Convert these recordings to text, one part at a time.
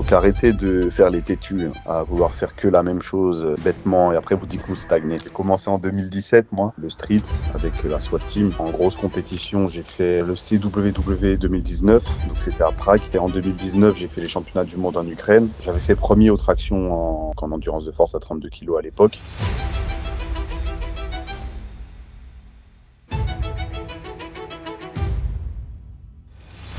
Donc arrêtez de faire les têtus, à vouloir faire que la même chose bêtement et après vous dites que vous stagnez. J'ai commencé en 2017 moi, le street avec la SWAT Team. En grosse compétition, j'ai fait le CWW 2019, donc c'était à Prague. Et en 2019, j'ai fait les championnats du monde en Ukraine. J'avais fait premier aux tractions en endurance de force à 32 kg à l'époque.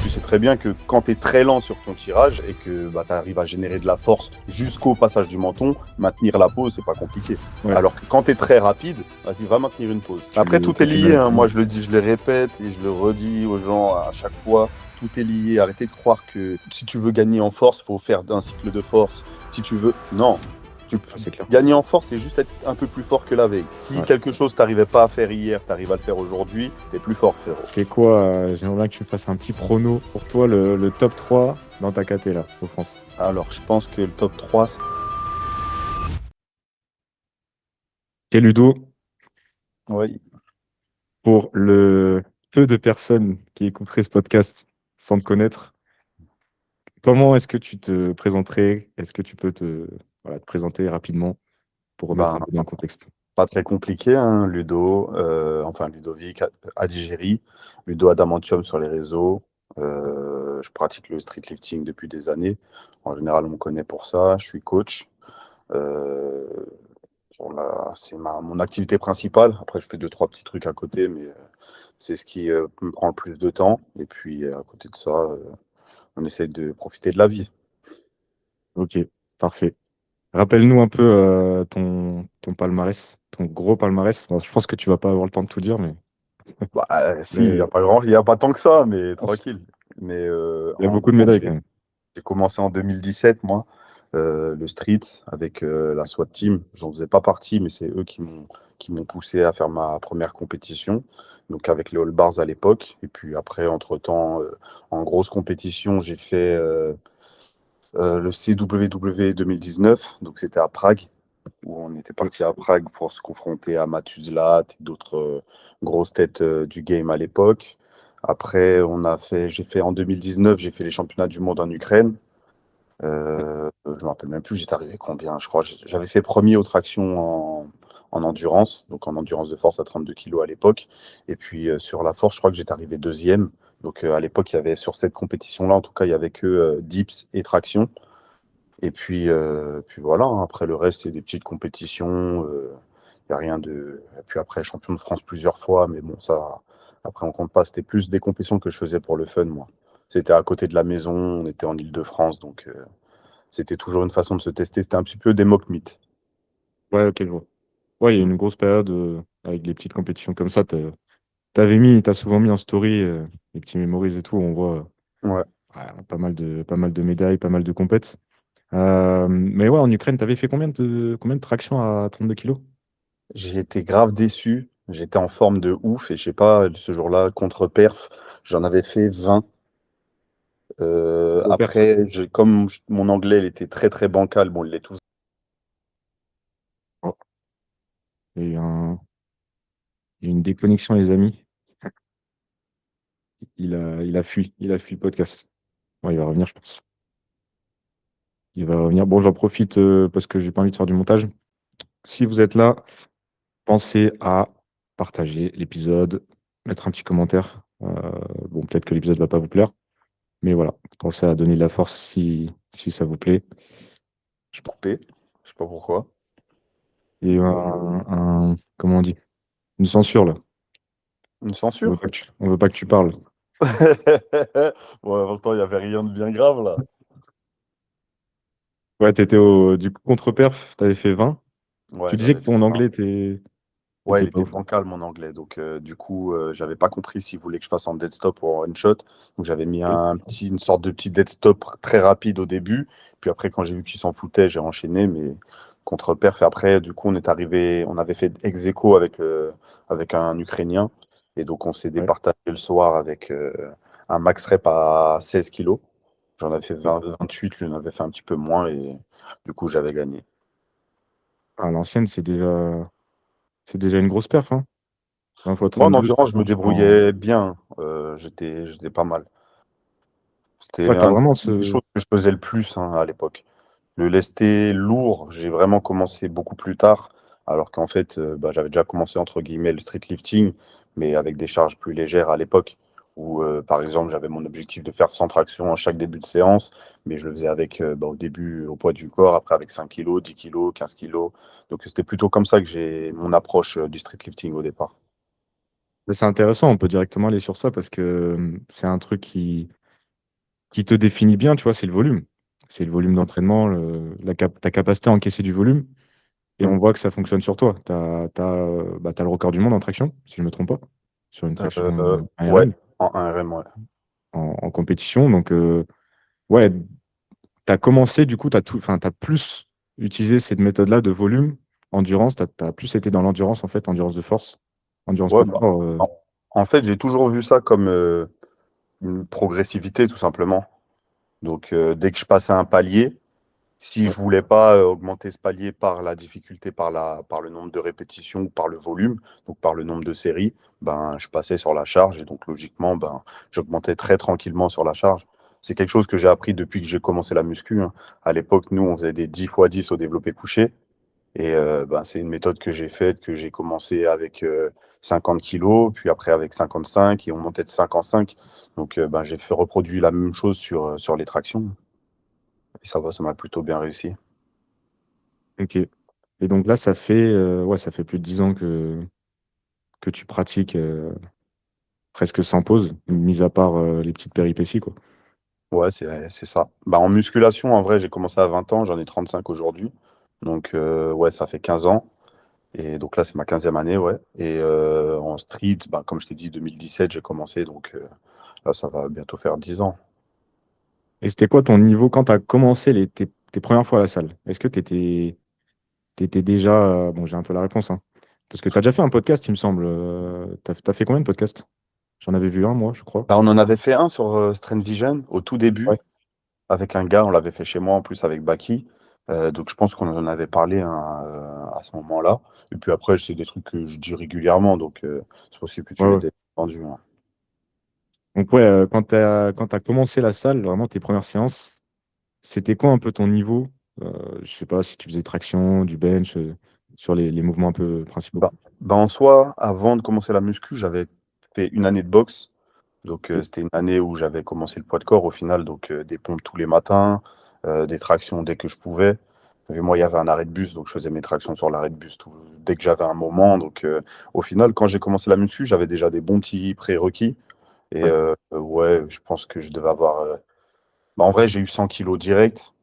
Tu sais très bien que quand tu es très lent sur ton tirage et que tu arrives à générer de la force jusqu'au passage du menton, maintenir la pause, c'est pas compliqué. Ouais. Alors que quand tu es très rapide, vas-y, va maintenir une pause. Après, tout est lié. Moi, je le dis, je le répète et je le redis aux gens à chaque fois. Tout est lié. Arrêtez de croire que si tu veux gagner en force, il faut faire un cycle de force. Si tu veux. Non. C'est clair. Gagner en force, c'est juste être un peu plus fort que la veille. Si quelque chose t'arrivais pas à faire hier, t'arrives à le faire aujourd'hui, t'es plus fort, frérot. C'est quoi j'aimerais bien que tu me fasses un petit prono pour toi, le top 3 dans ta KT là, au France. Alors, je pense que le top 3, c'est... Et Ludo, Oui. pour le peu de personnes qui écouteraient ce podcast sans te connaître, comment est-ce que tu te présenterais? Est-ce que tu peux te présenter rapidement pour remettre un Ben, peu dans le contexte? pas très compliqué, hein. Ludo, enfin Ludovic Adigéry, Ludo Adamantium sur les réseaux. Je pratique le street lifting depuis des années. En général, on me connaît pour ça. Je suis coach. Euh, c'est mon activité principale. Après, je fais deux, trois petits trucs à côté, mais c'est ce qui me prend le plus de temps. Et puis, à côté de ça, on essaie de profiter de la vie. Ok, parfait. Rappelle-nous un peu ton palmarès, ton gros palmarès. Bon, je pense que tu vas pas avoir le temps de tout dire, mais Bah, si, il n'y mais a pas il y a pas tant que ça, mais tranquille. Mais il y a en beaucoup de gros, médailles quand même. j'ai commencé en 2017, moi, le street avec la SWAT Team. J'en faisais pas partie, mais c'est eux qui m'ont poussé à faire ma première compétition. Donc avec les All Bars à l'époque. Et puis après, entre-temps, en grosse compétition, j'ai fait le CWW 2019. Donc c'était à Prague, où on était parti à Prague pour se confronter à Mathusz Lat et d'autres grosses têtes du game à l'époque. Après, j'ai fait en 2019, j'ai fait les championnats du monde en Ukraine. Je me rappelle même plus, j'étais arrivé combien. Je crois que j'avais fait premier aux tractions en endurance, donc en endurance de force à 32 kg à l'époque. Et puis sur la force, je crois que j'étais arrivé deuxième. Donc à l'époque, il y avait sur cette compétition-là, en tout cas, il y avait que dips et traction. Et puis voilà, hein. Après le reste, c'est des petites compétitions. Il y a rien de. Et puis après, champion de France plusieurs fois, mais bon, ça, après, on compte pas. C'était plus des compétitions que je faisais pour le fun, moi. C'était à côté de la maison, on était en Île-de-France, donc c'était toujours une façon de se tester. C'était un petit peu des mock meets. Ouais, ok, je vois. Ouais, il y a une grosse période avec des petites compétitions comme ça. T'as souvent mis en story les petits memories et tout. On voit Ouais. pas mal de médailles, pas mal de compètes. Mais ouais, en Ukraine, t'avais fait combien de tractions à 32 kilos? J'ai été grave déçu. J'étais en forme de ouf et je sais pas, ce jour-là, contre perf, j'en avais fait 20. Au perf. Après, mon anglais il était très très bancal, bon, il l'est toujours. Oh, il y a eu il y a eu une déconnexion, les amis. Il a fui le podcast. Bon, il va revenir, je pense. Il va revenir. Bon, j'en profite parce que j'ai pas envie de faire du montage. Si vous êtes là, pensez à partager l'épisode, mettre un petit commentaire. Bon, peut-être que l'épisode va pas vous plaire, mais voilà, pensez à donner de la force si ça vous plaît. Coupé. Je sais pas pourquoi. Et comment on dit? Une censure là. Une On veut censure? pas on veut pas que tu parles. Bon, pourtant, il n'y avait rien de bien grave là. Ouais, du coup contre-perf, t'avais fait 20. Tu Ouais, disais j'avais que fait ton 20. anglais Ouais, était il pas était ouf. bancal mon anglais. Donc, du coup, j'avais pas compris s'il voulait que je fasse en dead stop ou en one shot. Donc, j'avais mis Ok. une sorte de petit dead stop très rapide au début. Puis après, quand j'ai vu qu'il s'en foutait, j'ai enchaîné. Mais contre perf. Et après, du coup, on avait fait ex aequo avec un Ukrainien. Et donc, on s'est Ouais. départagé le soir avec un max rep à 16 kilos. J'en avais fait Ouais. 28, lui en avait fait un petit peu moins. Et du coup, j'avais gagné. À l'ancienne, c'est déjà une grosse perf, hein. 20 fois Moi, en 32, endurance, je me en débrouillais bien. J'étais pas mal. C'était Ouais, t'as vraiment une des ce. choses que je faisais le plus hein, à l'époque. Le lesté lourd, j'ai vraiment commencé beaucoup plus tard, alors qu'en fait, bah, j'avais déjà commencé entre guillemets le street lifting, mais avec des charges plus légères à l'époque, où par exemple j'avais mon objectif de faire 100 tractions à chaque début de séance, mais je le faisais avec bah, au début au poids du corps, après avec 5 kilos, 10 kilos, 15 kilos. Donc c'était plutôt comme ça que j'ai mon approche du street lifting au départ. Mais c'est intéressant, on peut directement aller sur ça parce que c'est un truc qui te définit bien, tu vois, c'est le volume. C'est le volume d'entraînement, ta capacité à encaisser du volume. Et Mm. on voit que ça fonctionne sur toi. T'as le record du monde en traction, si je ne me trompe pas, sur une traction Ouais, ARM en 1RM, ouais. en compétition. Donc, ouais, tu as commencé, du coup, tu as enfin, t'as plus utilisé cette méthode-là de volume, endurance. Tu as plus été dans l'endurance, en fait, endurance de force, endurance Ouais, poids de bah, corps. en fait, j'ai toujours vu ça comme une progressivité, tout simplement. Donc, dès que je passais un palier, si Ouais. je voulais pas augmenter ce palier par la difficulté, par le nombre de répétitions ou par le volume, donc par le nombre de séries, ben, je passais sur la charge et donc logiquement, ben, j'augmentais très tranquillement sur la charge. C'est quelque chose que j'ai appris depuis que j'ai commencé la muscu, hein. À l'époque, nous, on faisait des 10 fois 10 au développé couché. Et ben, c'est une méthode que j'ai faite, que j'ai commencé avec 50 kilos, puis après avec 55, et on montait de 5 en 5. Donc ben, j'ai fait reproduire la même chose sur les tractions. Et ça va, ça m'a plutôt bien réussi. Ok. Et donc là, ouais, ça fait plus de 10 ans que tu pratiques presque sans pause, mis à part les petites péripéties, quoi. Ouais, c'est ça. Bah, en musculation, en vrai, j'ai commencé à 20 ans, j'en ai 35 aujourd'hui. Donc ouais, ça fait 15 ans. Et donc là, c'est ma 15e année, ouais. Et en street, bah, comme je t'ai dit, 2017, j'ai commencé. Donc là, ça va bientôt faire 10 ans. Et c'était quoi ton niveau quand tu as commencé tes premières fois à la salle? Est-ce que tu étais déjà. Bon, j'ai un peu la réponse, hein. Parce que tu as déjà fait un podcast, il me semble. T'as fait combien de podcasts? J'en avais vu un, moi, je crois. Bah, on en avait fait un sur Strength Vision au tout début. Ouais. Avec un gars, on l'avait fait chez moi en plus avec Baki. Donc je pense qu'on en avait parlé hein, à ce moment-là. Et puis après, c'est des trucs que je dis régulièrement, donc c'est possible que tu Ouais, l'aies ouais. déjà entendu, hein. Donc, ouais, quand tu as commencé la salle, vraiment tes premières séances, c'était quoi un peu ton niveau? Je sais pas si tu faisais traction, du bench, sur les mouvements un peu principaux. Bah, en soi, avant de commencer la muscu, j'avais fait une année de boxe. Donc Ok. c'était une année où j'avais commencé le poids de corps au final, donc des pompes tous les matins, des tractions dès que je pouvais. Et moi, il y avait un arrêt de bus, donc je faisais mes tractions sur l'arrêt de bus dès que j'avais un moment. Donc au final, quand j'ai commencé la muscu, j'avais déjà des bons petits prérequis. Et Ouais. ouais, je pense que je devais avoir. Bah, en vrai, j'ai eu 100 kilos direct.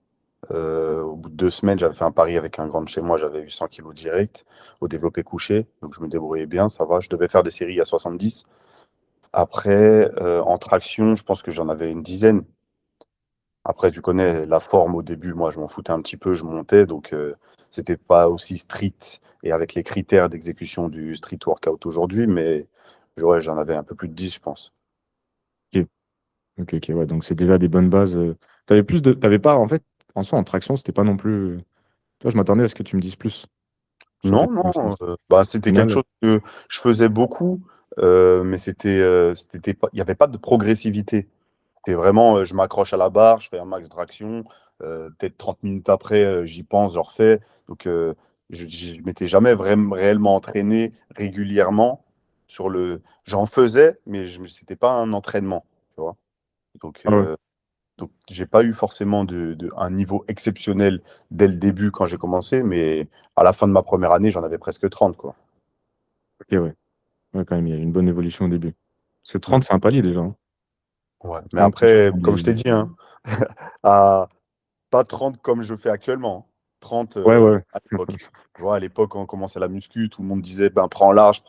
Au bout de 2 semaines, j'avais fait un pari avec un grand de chez moi, j'avais eu 100 kilos direct au développé couché. Donc je me débrouillais bien, ça va. Je devais faire des séries à 70. Après, en traction, je pense que j'en avais une dizaine. Après, tu connais la forme au début, moi je m'en foutais un petit peu, je montais, donc c'était pas aussi strict et avec les critères d'exécution du street workout aujourd'hui, mais ouais, j'en avais un peu plus de 10, je pense. Ok, ok, ok, ouais. Donc, c'est déjà des bonnes bases. T'avais pas, en fait, en soi, en traction, c'était pas non plus. Toi, je m'attendais à ce que tu me dises plus sur tes Non, premières non, séances. bah, Au c'était quelque final, chose que je faisais beaucoup, mais c'était pas, il n'y avait pas de progressivité. C'était vraiment, je m'accroche à la barre, je fais un max de traction, peut-être 30 minutes après, j'y pense, j'en refais. Donc, je ne m'étais jamais vraiment réellement entraîné régulièrement sur le. J'en faisais, mais c'était pas un entraînement, tu vois. Donc, ah ouais, j'ai pas eu forcément un niveau exceptionnel dès le début quand j'ai commencé, mais à la fin de ma première année, j'en avais presque 30, quoi. ok, ouais. Ouais, quand même, il y a une bonne évolution au début. Parce que Mm. 30, c'est un palier déjà, hein. Ouais. Mais 30, quand tu après, prends comme je t'ai les. dit, hein, à, pas 30 comme je fais actuellement, hein. 30 Ouais, ouais. à l'époque. Tu vois, à l'époque, quand on commençait la muscu, tout le monde disait ben, prends large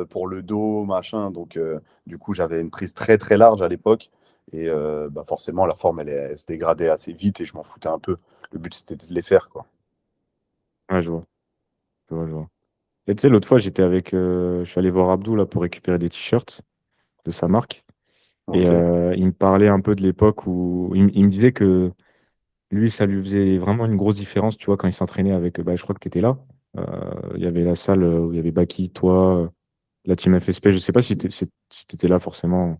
pour le dos, machin. Donc, du coup, j'avais une prise très très large à l'époque. Et bah, forcément, la forme, elle se dégradait assez vite et je m'en foutais un peu. Le but, c'était de les faire, quoi. Ouais, je vois. Je vois, je vois. Et tu sais, l'autre fois, je suis allé voir Abdou là, pour récupérer des t-shirts de sa marque. Et Ok. il me parlait un peu de l'époque où il me disait que lui, ça lui faisait vraiment une grosse différence, tu vois, quand il s'entraînait avec, bah, je crois que tu étais là. Il y avait la salle où il y avait Baki, toi, la team FSP. Je sais pas si tu étais là forcément.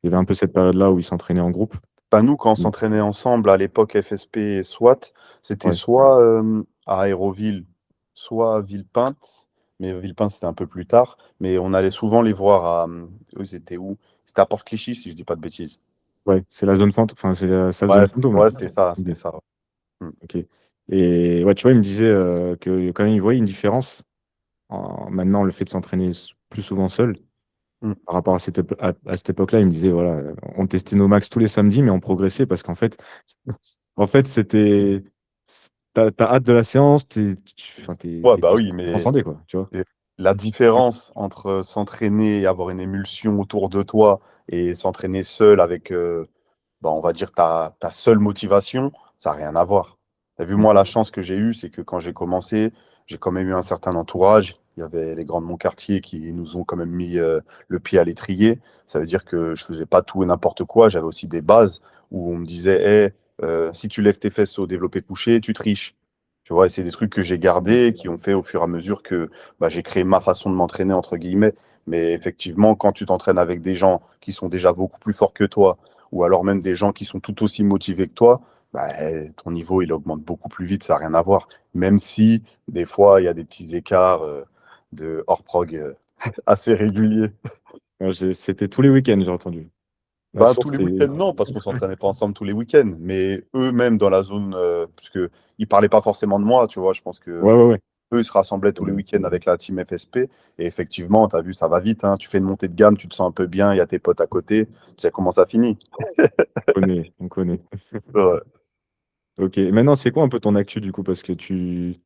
Il y avait un peu cette période-là où ils s'entraînaient en groupe. Bah, nous, quand on Mm. s'entraînait ensemble à l'époque FSP et SWAT, c'était Ouais, soit à Aéroville, soit à Villepinte. Mais Villepinte, c'était un peu plus tard. Mais on allait souvent les voir à. Eux, c'était où? C'était à Port-Clichy, si je dis pas de bêtises. ouais, c'est la zone fantôme, enfin, c'est la salle Ouais, zone fantôme, là. ouais, c'était ça, Ok. c'était ça. Mm. Ok. Et ouais, tu vois, il me disait que quand même, il voyait une différence maintenant, le fait de s'entraîner plus souvent seul Mm. par rapport à cette époque-là. Il me disait, voilà, on testait nos max tous les samedis, mais on progressait parce qu'en fait, en fait, t'as hâte de la séance, enfin, Ouais, t'es bah oui, mais transcendé, quoi, tu vois. et la différence entre s'entraîner et avoir une émulsion autour de toi et s'entraîner seul avec bah, on va dire, ta seule motivation, ça n'a rien à voir. Tu as vu, Mm. moi, la chance que j'ai eue, c'est que quand j'ai commencé, j'ai quand même eu un certain entourage. Il y avait les grands de mon quartier qui nous ont quand même mis le pied à l'étrier. Ça veut dire que je faisais pas tout et n'importe quoi. J'avais aussi des bases où on me disait, hey, si tu lèves tes fesses au développé couché, tu triches. Tu vois, et c'est des trucs que j'ai gardés, qui ont fait au fur et à mesure que bah, j'ai créé ma façon de m'entraîner, entre guillemets. Mais effectivement, quand tu t'entraînes avec des gens qui sont déjà beaucoup plus forts que toi, ou alors même des gens qui sont tout aussi motivés que toi, bah, ton niveau il augmente beaucoup plus vite, ça n'a rien à voir. Même si des fois il y a des petits écarts de hors prog assez réguliers. C'était tous les week-ends, j'ai entendu. La Bah, tous source, les c'est. week-ends, non, parce qu'on s'entraînait pas ensemble tous les week-ends, mais eux-mêmes dans la zone, puisque ils parlaient pas forcément de moi, tu vois, je pense que Ouais, ouais, ouais. eux ils se rassemblaient tous les week-ends avec la team FSP, et effectivement, tu as vu, ça va vite, hein, tu fais une montée de gamme, tu te sens un peu bien, il y a tes potes à côté, tu sais comment ça finit. On connaît, on connaît. Ouais. Ok. Et maintenant, c'est quoi un peu ton actu, du coup? Parce que tu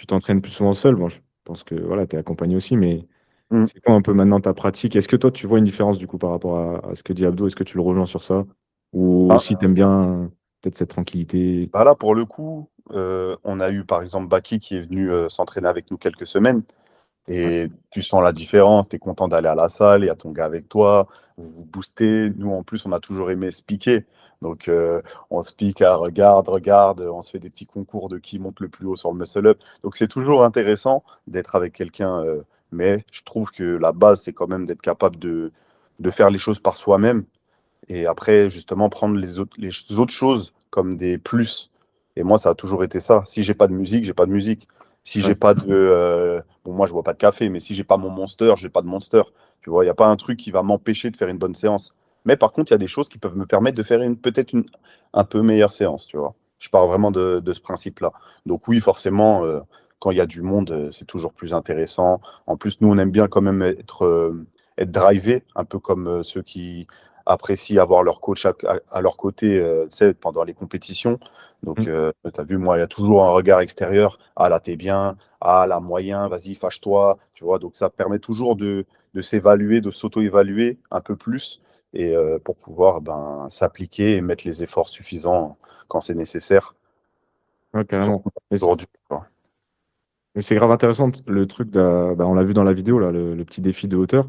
t'entraînes plus souvent seul. Bon, je pense que voilà, tu es accompagné aussi, mais Mm. c'est quoi un peu maintenant ta pratique? Est-ce que toi, tu vois une différence, du coup, par rapport à ce que dit Abdo? Est-ce que tu le rejoins sur ça? Ou Ah, aussi, tu aimes bien peut-être cette tranquillité? bah là, pour le coup, on a eu par exemple Baki qui est venu s'entraîner avec nous quelques semaines. Ouais. Et tu sens la différence, tu es content d'aller à la salle, il y a ton gars avec toi, vous vous boostez. Nous, en plus, on a toujours aimé se piquer. Donc, on se pique à regarde, regarde, on se fait des petits concours de qui monte le plus haut sur le muscle-up. Donc, c'est toujours intéressant d'être avec quelqu'un. Mais je trouve que la base, c'est quand même d'être capable de faire les choses par soi-même et après, justement, prendre les autres choses comme des plus. Et moi, ça a toujours été ça. Si j'ai pas de musique, j'ai pas de musique. Si j'ai Ouais. pas de. Bon, moi, je bois pas de café, mais si j'ai pas mon Monster, j'ai pas de Monster. Tu vois, il n'y a pas un truc qui va m'empêcher de faire une bonne séance. Mais par contre, il y a des choses qui peuvent me permettre de faire peut-être une un peu meilleure séance, tu vois. Je pars vraiment de ce principe-là. Donc oui, forcément, quand il y a du monde, c'est toujours plus intéressant. En plus, nous, on aime bien quand même être drivé, un peu comme ceux qui apprécient avoir leur coach à leur côté tu sais, pendant les compétitions. Donc, Mm. tu as vu, moi, il y a toujours un regard extérieur. Ah, là, t'es bien. Ah, là, moyen, vas-y, fâche-toi. Tu vois, donc ça permet toujours de s'évaluer, de s'auto-évaluer un peu plus et pour pouvoir ben, s'appliquer et mettre les efforts suffisants quand c'est nécessaire, Ouais, carrément. surtout Mais aujourd'hui. Quoi. c'est grave intéressant, le truc, bah, on l'a vu dans la vidéo, là, le petit défi de hauteur.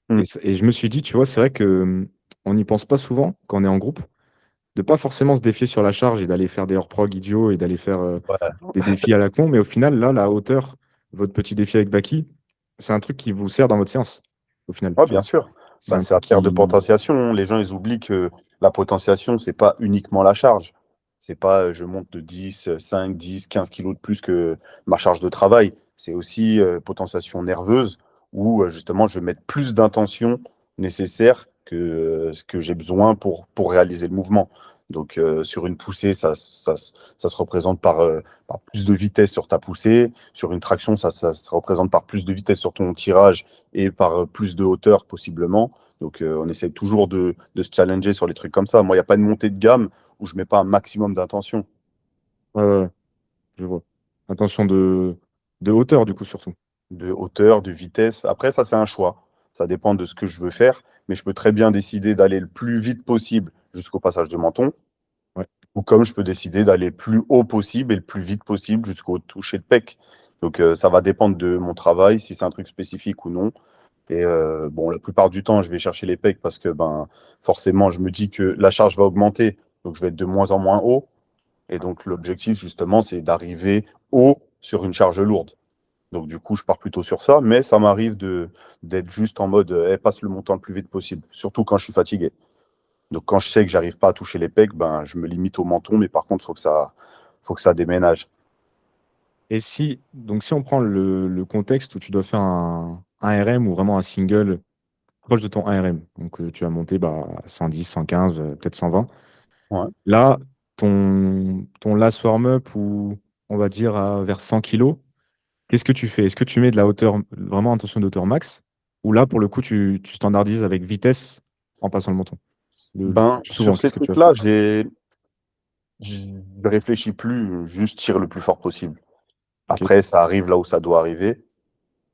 Mm. Et je me suis dit, tu vois, c'est vrai que on n'y pense pas souvent quand on est en groupe, de pas forcément se défier sur la charge et d'aller faire des hors-prog idiots et d'aller faire Ouais. des défis à la con. Mais au final, là, la hauteur, votre petit défi avec Baki, c'est un truc qui vous sert dans votre séance, au final, Ouais, tu bien vois. sûr. C'est Bah, un c'est à truc perte de qui. potentiation. Les gens, ils oublient que la potentiation, c'est pas uniquement la charge. C'est pas je monte de 10, 5, 10, 15 kilos de plus que ma charge de travail. C'est aussi potentiation nerveuse où justement je vais mettre plus d'intention nécessaire que ce que j'ai besoin pour réaliser le mouvement. Donc sur une poussée, ça se représente par plus de vitesse sur ta poussée. Sur une traction, ça se représente par plus de vitesse sur ton tirage et par plus de hauteur possiblement. Donc on essaie toujours de se challenger sur les trucs comme ça. Moi, il n'y a pas de montée de gamme où je ne mets pas un maximum d'intention, Ouais, ouais, ouais, je vois. Attention de hauteur, du coup, surtout. de hauteur, de vitesse. Après, ça, c'est un choix. Ça dépend de ce que je veux faire, mais je peux très bien décider d'aller le plus vite possible jusqu'au passage de menton, Ouais. ou comme je peux décider d'aller le plus haut possible et le plus vite possible jusqu'au toucher de pec. Donc ça va dépendre de mon travail, si c'est un truc spécifique ou non. Et bon, la plupart du temps, je vais chercher les pecs parce que ben, forcément, je me dis que la charge va augmenter, donc je vais être de moins en moins haut. Et donc, l'objectif, justement, c'est d'arriver haut sur une charge lourde. Donc, du coup, je pars plutôt sur ça, mais ça m'arrive d'être juste en mode passe le montant le plus vite possible, surtout quand je suis fatigué. Donc, quand je sais que j'arrive pas à toucher les pecs, ben, je me limite au menton, mais par contre, faut que ça déménage. Et si on prend le contexte où tu dois faire un RM ou vraiment un single proche de ton 1 RM, donc tu vas monter bah, 110, 115, peut-être 120. Ouais. Là, ton last warm-up ou on va dire vers 100 kilos, qu'est-ce que tu fais? Est-ce que tu mets de la hauteur, vraiment intention d'auteur max, ou là, pour le coup, tu standardises avec vitesse en passant le menton? Le Ben, plus souvent, sur ces qu'est-ce que tu vas faire? trucs-là, je réfléchis plus, juste tire le plus fort possible. Ok. Après, ça arrive là où ça doit arriver.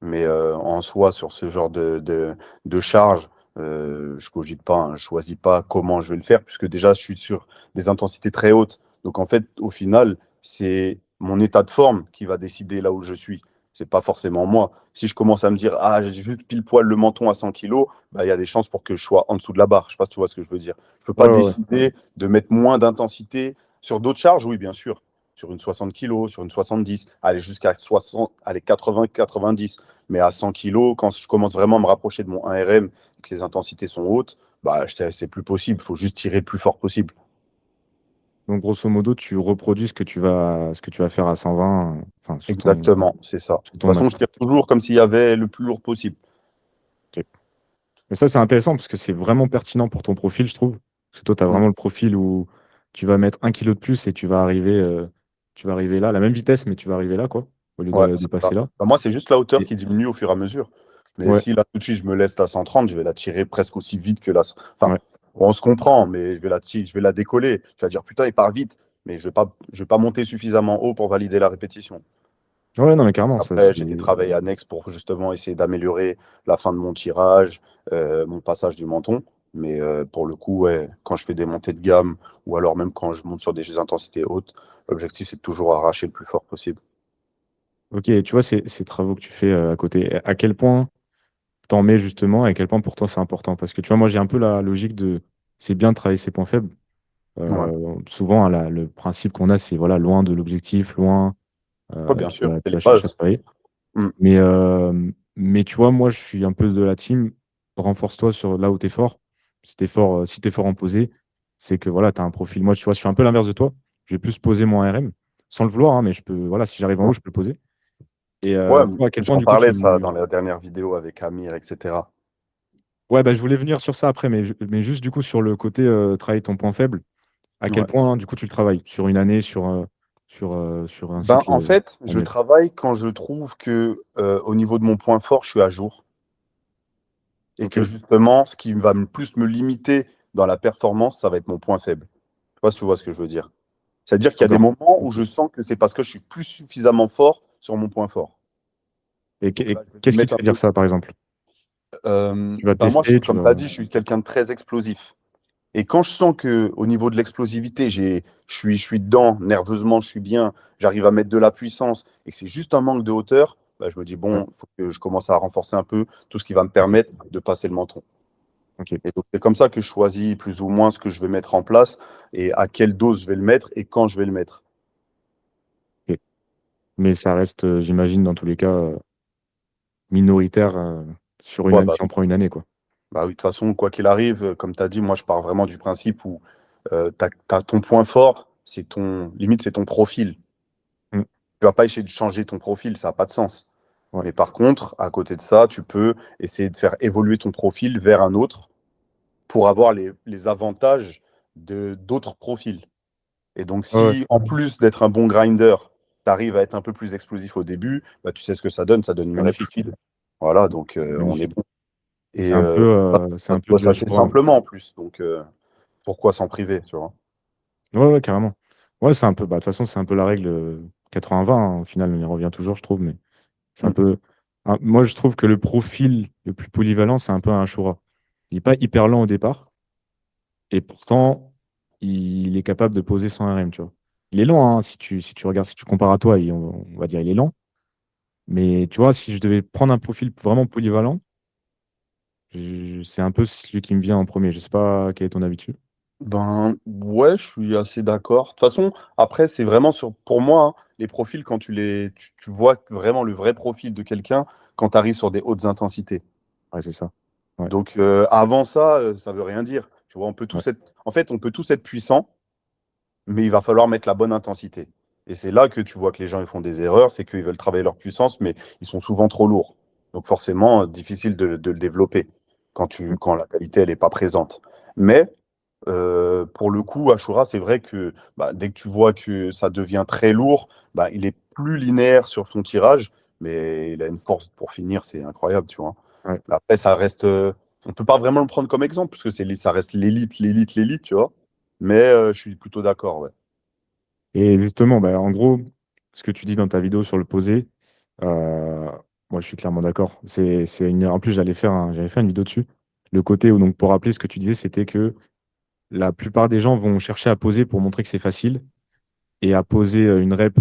Mais en soi, sur ce genre de charge, je cogite pas, hein, je choisis pas comment je vais le faire, puisque déjà, je suis sur des intensités très hautes. Donc en fait, au final, c'est mon état de forme qui va décider là où je suis. C'est pas forcément moi. Si je commence à me dire, ah, j'ai juste pile poil le menton à 100 kilos, bah, il y a des chances pour que je sois en dessous de la barre. Je sais pas si tu vois ce que je veux dire. Je peux pas Ouais, ouais, ouais. décider de mettre moins d'intensité sur d'autres charges, oui, bien sûr. Sur une 60 kilos, sur une 70, aller jusqu'à 60, aller 80, 90. Mais à 100 kilos, quand je commence vraiment à me rapprocher de mon 1 RM et que les intensités sont hautes, bah, c'est plus possible. Il faut juste tirer le plus fort possible. Donc, grosso modo, tu reproduis ce que tu vas faire à 120, enfin, Exactement, c'est ça. De sur toute ton façon, max, je quoi. tire toujours comme s'il y avait le plus lourd possible. Ok. Mais ça, c'est intéressant parce que c'est vraiment pertinent pour ton profil, je trouve. Parce que toi, tu as Mm. vraiment le profil où tu vas mettre 1 kilo de plus et tu vas arriver là, à la même vitesse, mais tu vas arriver là, quoi, au lieu Ouais, de c'est ça. passer là. Bah, moi, c'est juste la hauteur Et qui diminue au fur et à mesure. Mais ouais, si là, tout de suite, je me laisse à 130, je vais la tirer presque aussi vite que la. Enfin, ouais. on se comprend, mais je vais la décoller. Je vais dire, putain, il part vite. Mais je vais pas monter suffisamment haut pour valider la répétition. Ouais, non, mais carrément, ça, Après, c'est. j'ai des travails annexes pour justement essayer d'améliorer la fin de mon tirage, mon passage du menton. Mais pour le coup, ouais, quand je fais des montées de gamme ou alors même quand je monte sur des intensités hautes, l'objectif, c'est de toujours arracher le plus fort possible. Ok, tu vois, ces travaux que tu fais à côté, à quel point t'en mets justement et à quel point pour toi c'est important? Parce que tu vois, moi, j'ai un peu la logique de c'est bien de travailler ses points faibles. Ouais, Souvent, hein, le principe qu'on a, c'est voilà, loin de l'objectif, loin, ouais, bien tu sûr, vas, c'est tu les vas chercher à bases. travailler. Mm. Mais tu vois, moi, je suis un peu de la team. Renforce-toi sur là où tu es fort. Si tu es fort en posé, c'est que voilà, tu as un profil. Moi, tu vois, je suis un peu l'inverse de toi. Je vais plus poser mon RM sans le vouloir, hein, mais je peux, voilà, si j'arrive en Ouais, haut, je peux le poser. Et ouais, toi, à quel point, j'en du coup, parlais ça dans tu. la dernière vidéo avec Amir, etc. Ouais, bah, je voulais venir sur ça après, mais juste du coup, sur le côté travailler ton point faible, à quel Ouais. point, du coup, tu le travailles sur une année, sur un Ben, cycle en fait, je annuel. travaille quand je trouve que au niveau de mon point fort, je suis à jour. Et Ok, que justement, ce qui va plus me limiter dans la performance, ça va être mon point faible. Je sais pas si tu vois ce que je veux dire. C'est-à-dire qu'il y a des d'accord. moments où Ok. je sens que c'est parce que je suis plus suffisamment fort sur mon point fort. Et Donc là, je vais qu'est-ce qui mettre te un fait dire peu. ça, par exemple? Tu vas Ben moi, tester, tu comme tu as vas. dit, je suis quelqu'un de très explosif. Et quand je sens que au niveau de l'explosivité, je suis dedans, nerveusement, je suis bien, j'arrive à mettre de la puissance et que c'est juste un manque de hauteur, ben, je me dis, Ouais, bon, il faut que je commence à renforcer un peu tout ce qui va me permettre de passer le menton. ok. Et donc, c'est comme ça que je choisis plus ou moins ce que je vais mettre en place et à quelle dose je vais le mettre et quand je vais le mettre. Ok. Mais ça reste, j'imagine, dans tous les cas, minoritaire sur une Ouais, année, si on prend une année, quoi. bah oui, de toute façon, quoi qu'il arrive, comme tu as dit, moi, je pars vraiment du principe où ton point fort, limite, c'est ton profil. Mm. Tu vas pas essayer de changer ton profil, ça n'a pas de sens. Ouais. Mais par contre, à côté de ça, tu peux essayer de faire évoluer ton profil vers un autre pour avoir les avantages de d'autres profils. Et donc, Ouais, ouais. si en plus d'être un bon grinder, tu arrives à être un peu plus explosif au début, bah, tu sais ce que ça donne une rep Magnifique. fluide. Voilà, donc on est Magnifique. bon. Et C'est ça un se peu bosse du assez algebra. simplement en plus, donc pourquoi s'en priver, tu vois? Ouais, ouais, carrément. Ouais, c'est un peu, bah, de toute façon, c'est un peu la règle 80-20, hein. Au final, on y revient toujours, je trouve, mais c'est un Mm. peu. Moi, je trouve que le profil le plus polyvalent, c'est un peu un Shura. Il n'est pas hyper lent au départ, et pourtant, il est capable de poser son RM, tu vois. Il est lent, hein, si tu regardes, si tu compares à toi, on va dire il est lent. Mais tu vois, si je devais prendre un profil vraiment polyvalent, c'est un peu celui qui me vient en premier. Je sais pas quelle est ton habitude. Ben ouais, je suis assez d'accord. De toute façon, après, c'est vraiment pour moi, hein, les profils, quand tu vois vraiment le vrai profil de quelqu'un quand tu arrives sur des hautes intensités. Ouais, c'est ça. Ouais, Donc avant ça, ça veut rien dire. Tu vois, ouais. en fait, on peut tous être puissants, mais il va falloir mettre la bonne intensité. Et c'est là que tu vois que les gens ils font des erreurs, c'est qu'ils veulent travailler leur puissance, mais ils sont souvent trop lourds. Donc forcément, difficile de le développer Mm. quand la qualité elle n'est pas présente. Mais pour le coup, Ashura, c'est vrai que bah, dès que tu vois que ça devient très lourd, bah, il est plus linéaire sur son tirage, mais il a une force pour finir, c'est incroyable, tu vois. Ouais. Mais après, ça reste, on peut pas vraiment le prendre comme exemple, parce que ça reste l'élite, tu vois. Mais je suis plutôt d'accord, ouais. Et justement, bah, en gros, ce que tu dis dans ta vidéo sur le posé, euh, moi je suis clairement d'accord. En plus, j'allais faire une vidéo dessus. Le côté où, donc, pour rappeler ce que tu disais, c'était que la plupart des gens vont chercher à poser pour montrer que c'est facile et à poser une rep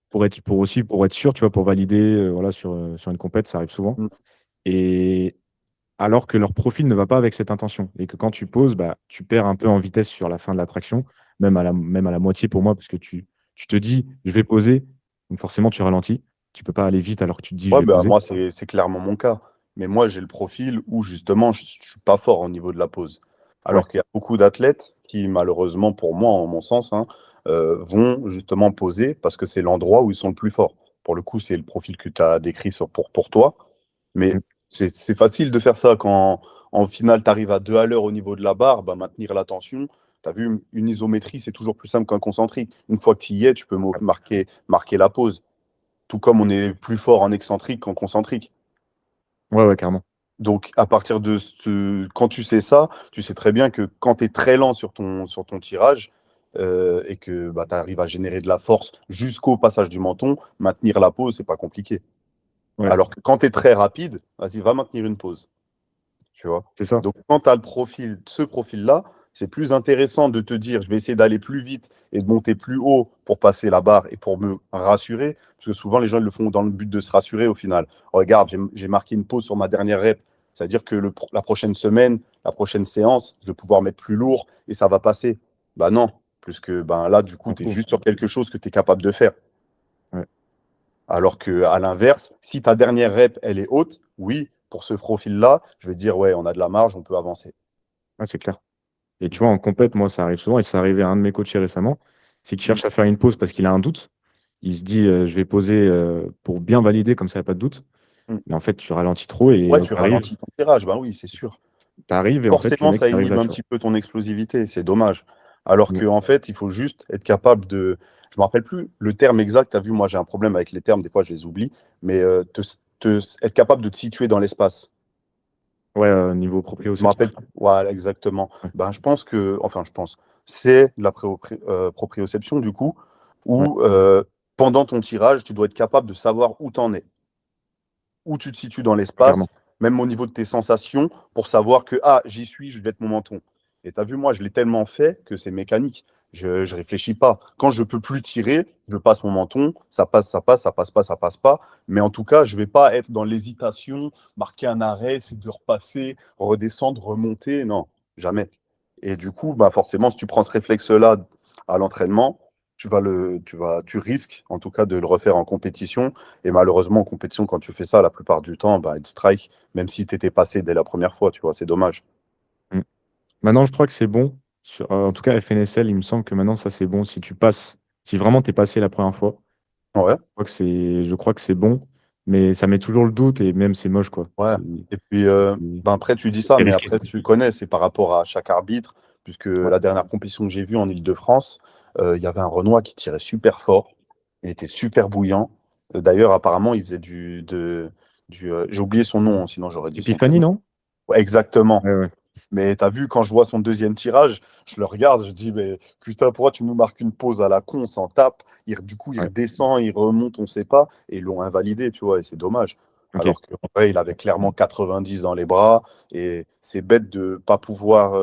pour être sûr, tu vois, pour valider voilà, sur une compète, ça arrive souvent. Mm. Et alors que leur profil ne va pas avec cette intention. Et que quand tu poses, bah, tu perds un peu en vitesse sur la fin de la traction, même à la moitié pour moi, parce que tu te dis, je vais poser, donc forcément tu ralentis. Tu peux pas aller vite alors que tu te dis, je Ouais, vais bah, poser. moi, c'est clairement mon cas. Mais moi, j'ai le profil où, justement, je suis pas fort au niveau de la pose. Ouais, Alors qu'il y a beaucoup d'athlètes qui, malheureusement, pour moi, en mon sens, hein, vont justement poser parce que c'est l'endroit où ils sont le plus forts. Pour le coup, c'est le profil que tu as décrit pour toi. Mais mm, c'est facile de faire ça quand, en finale, tu arrives à 2 à l'heure au niveau de la barre, bah, maintenir la tension. Tu as vu, une isométrie, c'est toujours plus simple qu'un concentrique. Une fois que tu y es, tu peux ouais, marquer la pose. Tout comme on est plus fort en excentrique qu'en concentrique. ouais, ouais, carrément. Donc, à partir quand tu sais ça, tu sais très bien que quand tu es très lent sur ton tirage et que bah, tu arrives à générer de la force jusqu'au passage du menton, maintenir la pause, c'est pas compliqué. Ouais, Alors que quand tu es très rapide, vas-y, va maintenir une pause. Tu vois. c'est ça. Donc, quand tu as ce profil-là, c'est plus intéressant de te dire, je vais essayer d'aller plus vite et de monter plus haut pour passer la barre et pour me rassurer. Parce que souvent, les gens ils le font dans le but de se rassurer au final. Regarde, j'ai marqué une pause sur ma dernière rep. C'est-à-dire que la prochaine semaine, la prochaine séance, je vais pouvoir mettre plus lourd et ça va passer. Bah non, plus que ben là, du coup, En tu es faux. juste sur quelque chose que tu es capable de faire. Ouais, Alors que à l'inverse, si ta dernière rep, elle est haute, oui, pour ce profil-là, je vais te dire, ouais, on a de la marge, on peut avancer. ouais, c'est clair. Et tu vois, en compète, moi, ça arrive souvent, et ça arrivait à un de mes coachés récemment, c'est qu'il Mm. cherche à faire une pause parce qu'il a un doute. Il se dit, je vais poser pour bien valider, comme ça, il n'y a pas de doute. Mm. Mais en fait, tu ralentis trop Ouais, et tu ralentis ton tirage, ben oui, c'est sûr. t'arrives et en fait, le Forcément, mec, ça il arrive inhibe là, un tu vois. petit peu ton explosivité, c'est dommage. Alors Mm. qu'en fait, il faut juste être capable de. Je me rappelle plus le terme exact, tu as vu, moi j'ai un problème avec les termes, des fois je les oublie, mais être capable de te situer dans l'espace. Ouais, niveau Je me rappelle, proprioceptif. voilà, exactement. Ouais, Ben, je pense, c'est de la proprioception du coup, ouais, où pendant ton tirage, tu dois être capable de savoir où tu en es, où tu te situes dans clairement. l'espace, même au niveau de tes sensations, pour savoir que, ah, j'y suis, je vais être mon menton. Et tu as vu, moi, je l'ai tellement fait que c'est mécanique. Je ne réfléchis pas. Quand je peux plus tirer, je passe mon menton, ça passe pas, ça passe pas. Mais en tout cas, je vais pas être dans l'hésitation, marquer un arrêt, c'est de repasser, redescendre, remonter. Non, jamais. Et du coup, bah forcément, si tu prends ce réflexe-là à l'entraînement, tu risques en tout cas de le refaire en compétition. Et malheureusement, en compétition, quand tu fais ça, la plupart du temps, bah, il te strike, même si tu étais passé dès la première fois, tu vois, c'est dommage. Mm. Maintenant, je crois que c'est bon. En tout cas, FNSL, il me semble que maintenant, ça, c'est bon. Si tu passes, si vraiment tu es passé la première fois, Ouais, je crois que c'est bon. Mais ça met toujours le doute et même c'est moche, quoi. ouais. Et puis, C'est- ben après, tu dis ça, c'est mais risqué. après, tu connais, c'est par rapport à chaque arbitre, puisque Ouais, la dernière compétition que j'ai vue en Île-de-France, il y avait un Renoir qui tirait super fort, il était super bouillant. D'ailleurs, apparemment, il faisait j'ai oublié son nom, sinon j'aurais dit son Épiphanie, prénom. non? Ouais, exactement. Ouais, ouais, Mais t'as vu, quand je vois son deuxième tirage, je le regarde, je dis, mais putain, pourquoi tu nous marques une pause à la con, on s'en tape. Du coup, il ouais. redescend, il remonte, on sait pas, et ils l'ont invalidé, tu vois, et c'est dommage. Ok. Alors qu'en vrai, il avait clairement 90 dans les bras, et c'est bête de pas pouvoir.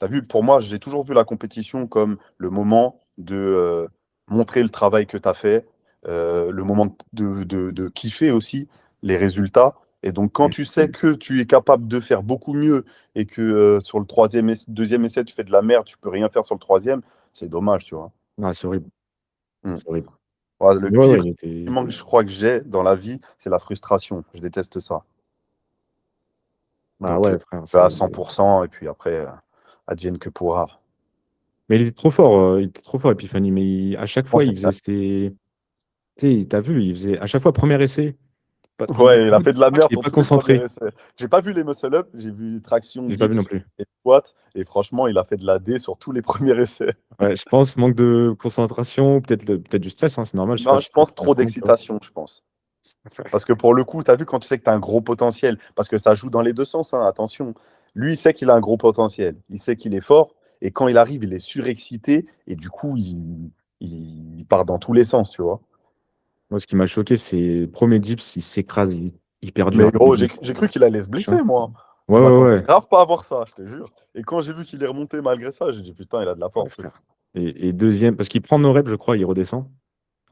T'as vu, pour moi, j'ai toujours vu la compétition comme le moment de montrer le travail que tu as fait, le moment de kiffer aussi les résultats. Et donc, quand tu sais que tu es capable de faire beaucoup mieux et que sur le deuxième essai, tu fais de la merde, tu peux rien faire sur le troisième, c'est dommage, tu vois. Ah, c'est horrible. Mm. C'est horrible. Ouais, le Mais ouais, ouais, pire il était. sentiment que je crois que j'ai dans la vie, c'est la frustration. Je déteste ça. Ah Donc, ouais, frère, à c'est. 100%, et puis après, advienne que pourra. Mais il était trop fort, il était trop fort, Epiphany. Mais à chaque Bon, fois, il faisait ses. Tu sais, t'as vu, il faisait à chaque fois premier essai. ouais, il a Je fait de la crois qu'il merde n'est sur pas tous les premiers concentré. essais. J'ai pas vu les muscle-up, j'ai vu traction, J'ai pas vu non dips plus. et squat. Et franchement, il a fait de la D sur tous les premiers essais. Ouais, je pense manque de concentration, peut-être du stress, hein, c'est normal. Je sais pas Non, si je c'est pense pour trop tout le monde, tu vois. d'excitation, je pense. Parce que pour le coup, tu as vu quand tu sais que tu as un gros potentiel, parce que ça joue dans les deux sens, hein, attention. Lui, il sait qu'il a un gros potentiel, il sait qu'il est fort, et quand il arrive, il est surexcité, et du coup, il part dans tous les sens, tu vois. Moi, ce qui m'a choqué, c'est premier dips, il s'écrase, il perd dur. Mais Il gros, dit, j'ai cru qu'il allait se chiant. blesser, moi. Ouais, Je ouais, m'attendais ouais. grave pas à voir ça, je te jure. Et quand j'ai vu qu'il est remonté malgré ça, j'ai dit putain, il a de la Ouais, force. frère. Et deuxième, parce qu'il prend nos reps, je crois, il redescend.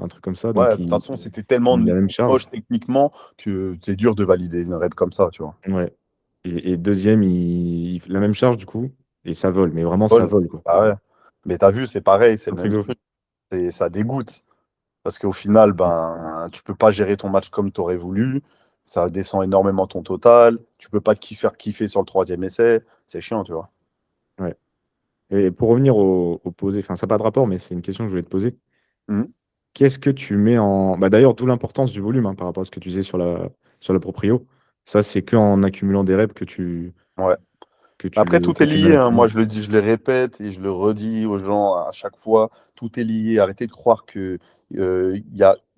Un truc comme ça. Ouais, Donc, de toute façon, c'était tellement il a la même charge. moche techniquement que c'est dur de valider une rep comme ça, tu vois. Ouais. Et deuxième, il fait la même charge, du coup. Et ça vole. Mais vraiment, ça Paul, vole, quoi. ah ouais. Mais t'as vu, c'est pareil, c'est Un le truc même de ouf. truc. Ça dégoûte. Parce qu'au final, ben, tu peux pas gérer ton match comme tu aurais voulu. Ça descend énormément ton total. Tu peux pas faire kiffer sur le troisième essai. C'est chiant, tu vois. Ouais. Et pour revenir au posé, enfin, ça n'a pas de rapport, mais c'est une question que je voulais te poser. Mhm. Qu'est-ce que tu mets en. Bah, d'ailleurs, d'où l'importance du volume, hein, par rapport à ce que tu disais sur le proprio. Ça, c'est qu'en accumulant des reps Ouais. que Après, tout que est tu mets lié, un hein. peu. Moi, je le dis, je le répète et je le redis aux gens à chaque fois. Tout est lié. Arrêtez de croire que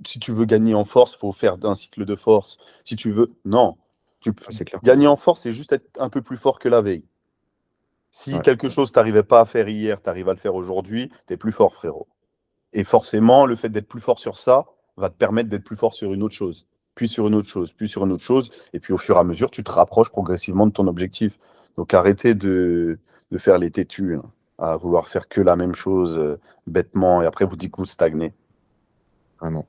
si tu veux gagner en force, il faut faire un cycle de force. Si tu veux. Non. Ah, c'est clair. Gagner en force, c'est juste être un peu plus fort que la veille. Si Ouais, quelque chose t'arrivait pas à faire hier, tu arrives à le faire aujourd'hui, tu es plus fort, frérot. Et forcément, le fait d'être plus fort sur ça va te permettre d'être plus fort sur une autre chose, puis sur une autre chose, puis sur une autre chose. Et puis au fur et à mesure, tu te rapproches progressivement de ton objectif. Donc arrêtez de faire les têtus, hein, à vouloir faire que la même chose bêtement, et après vous dites que vous stagnez. vraiment.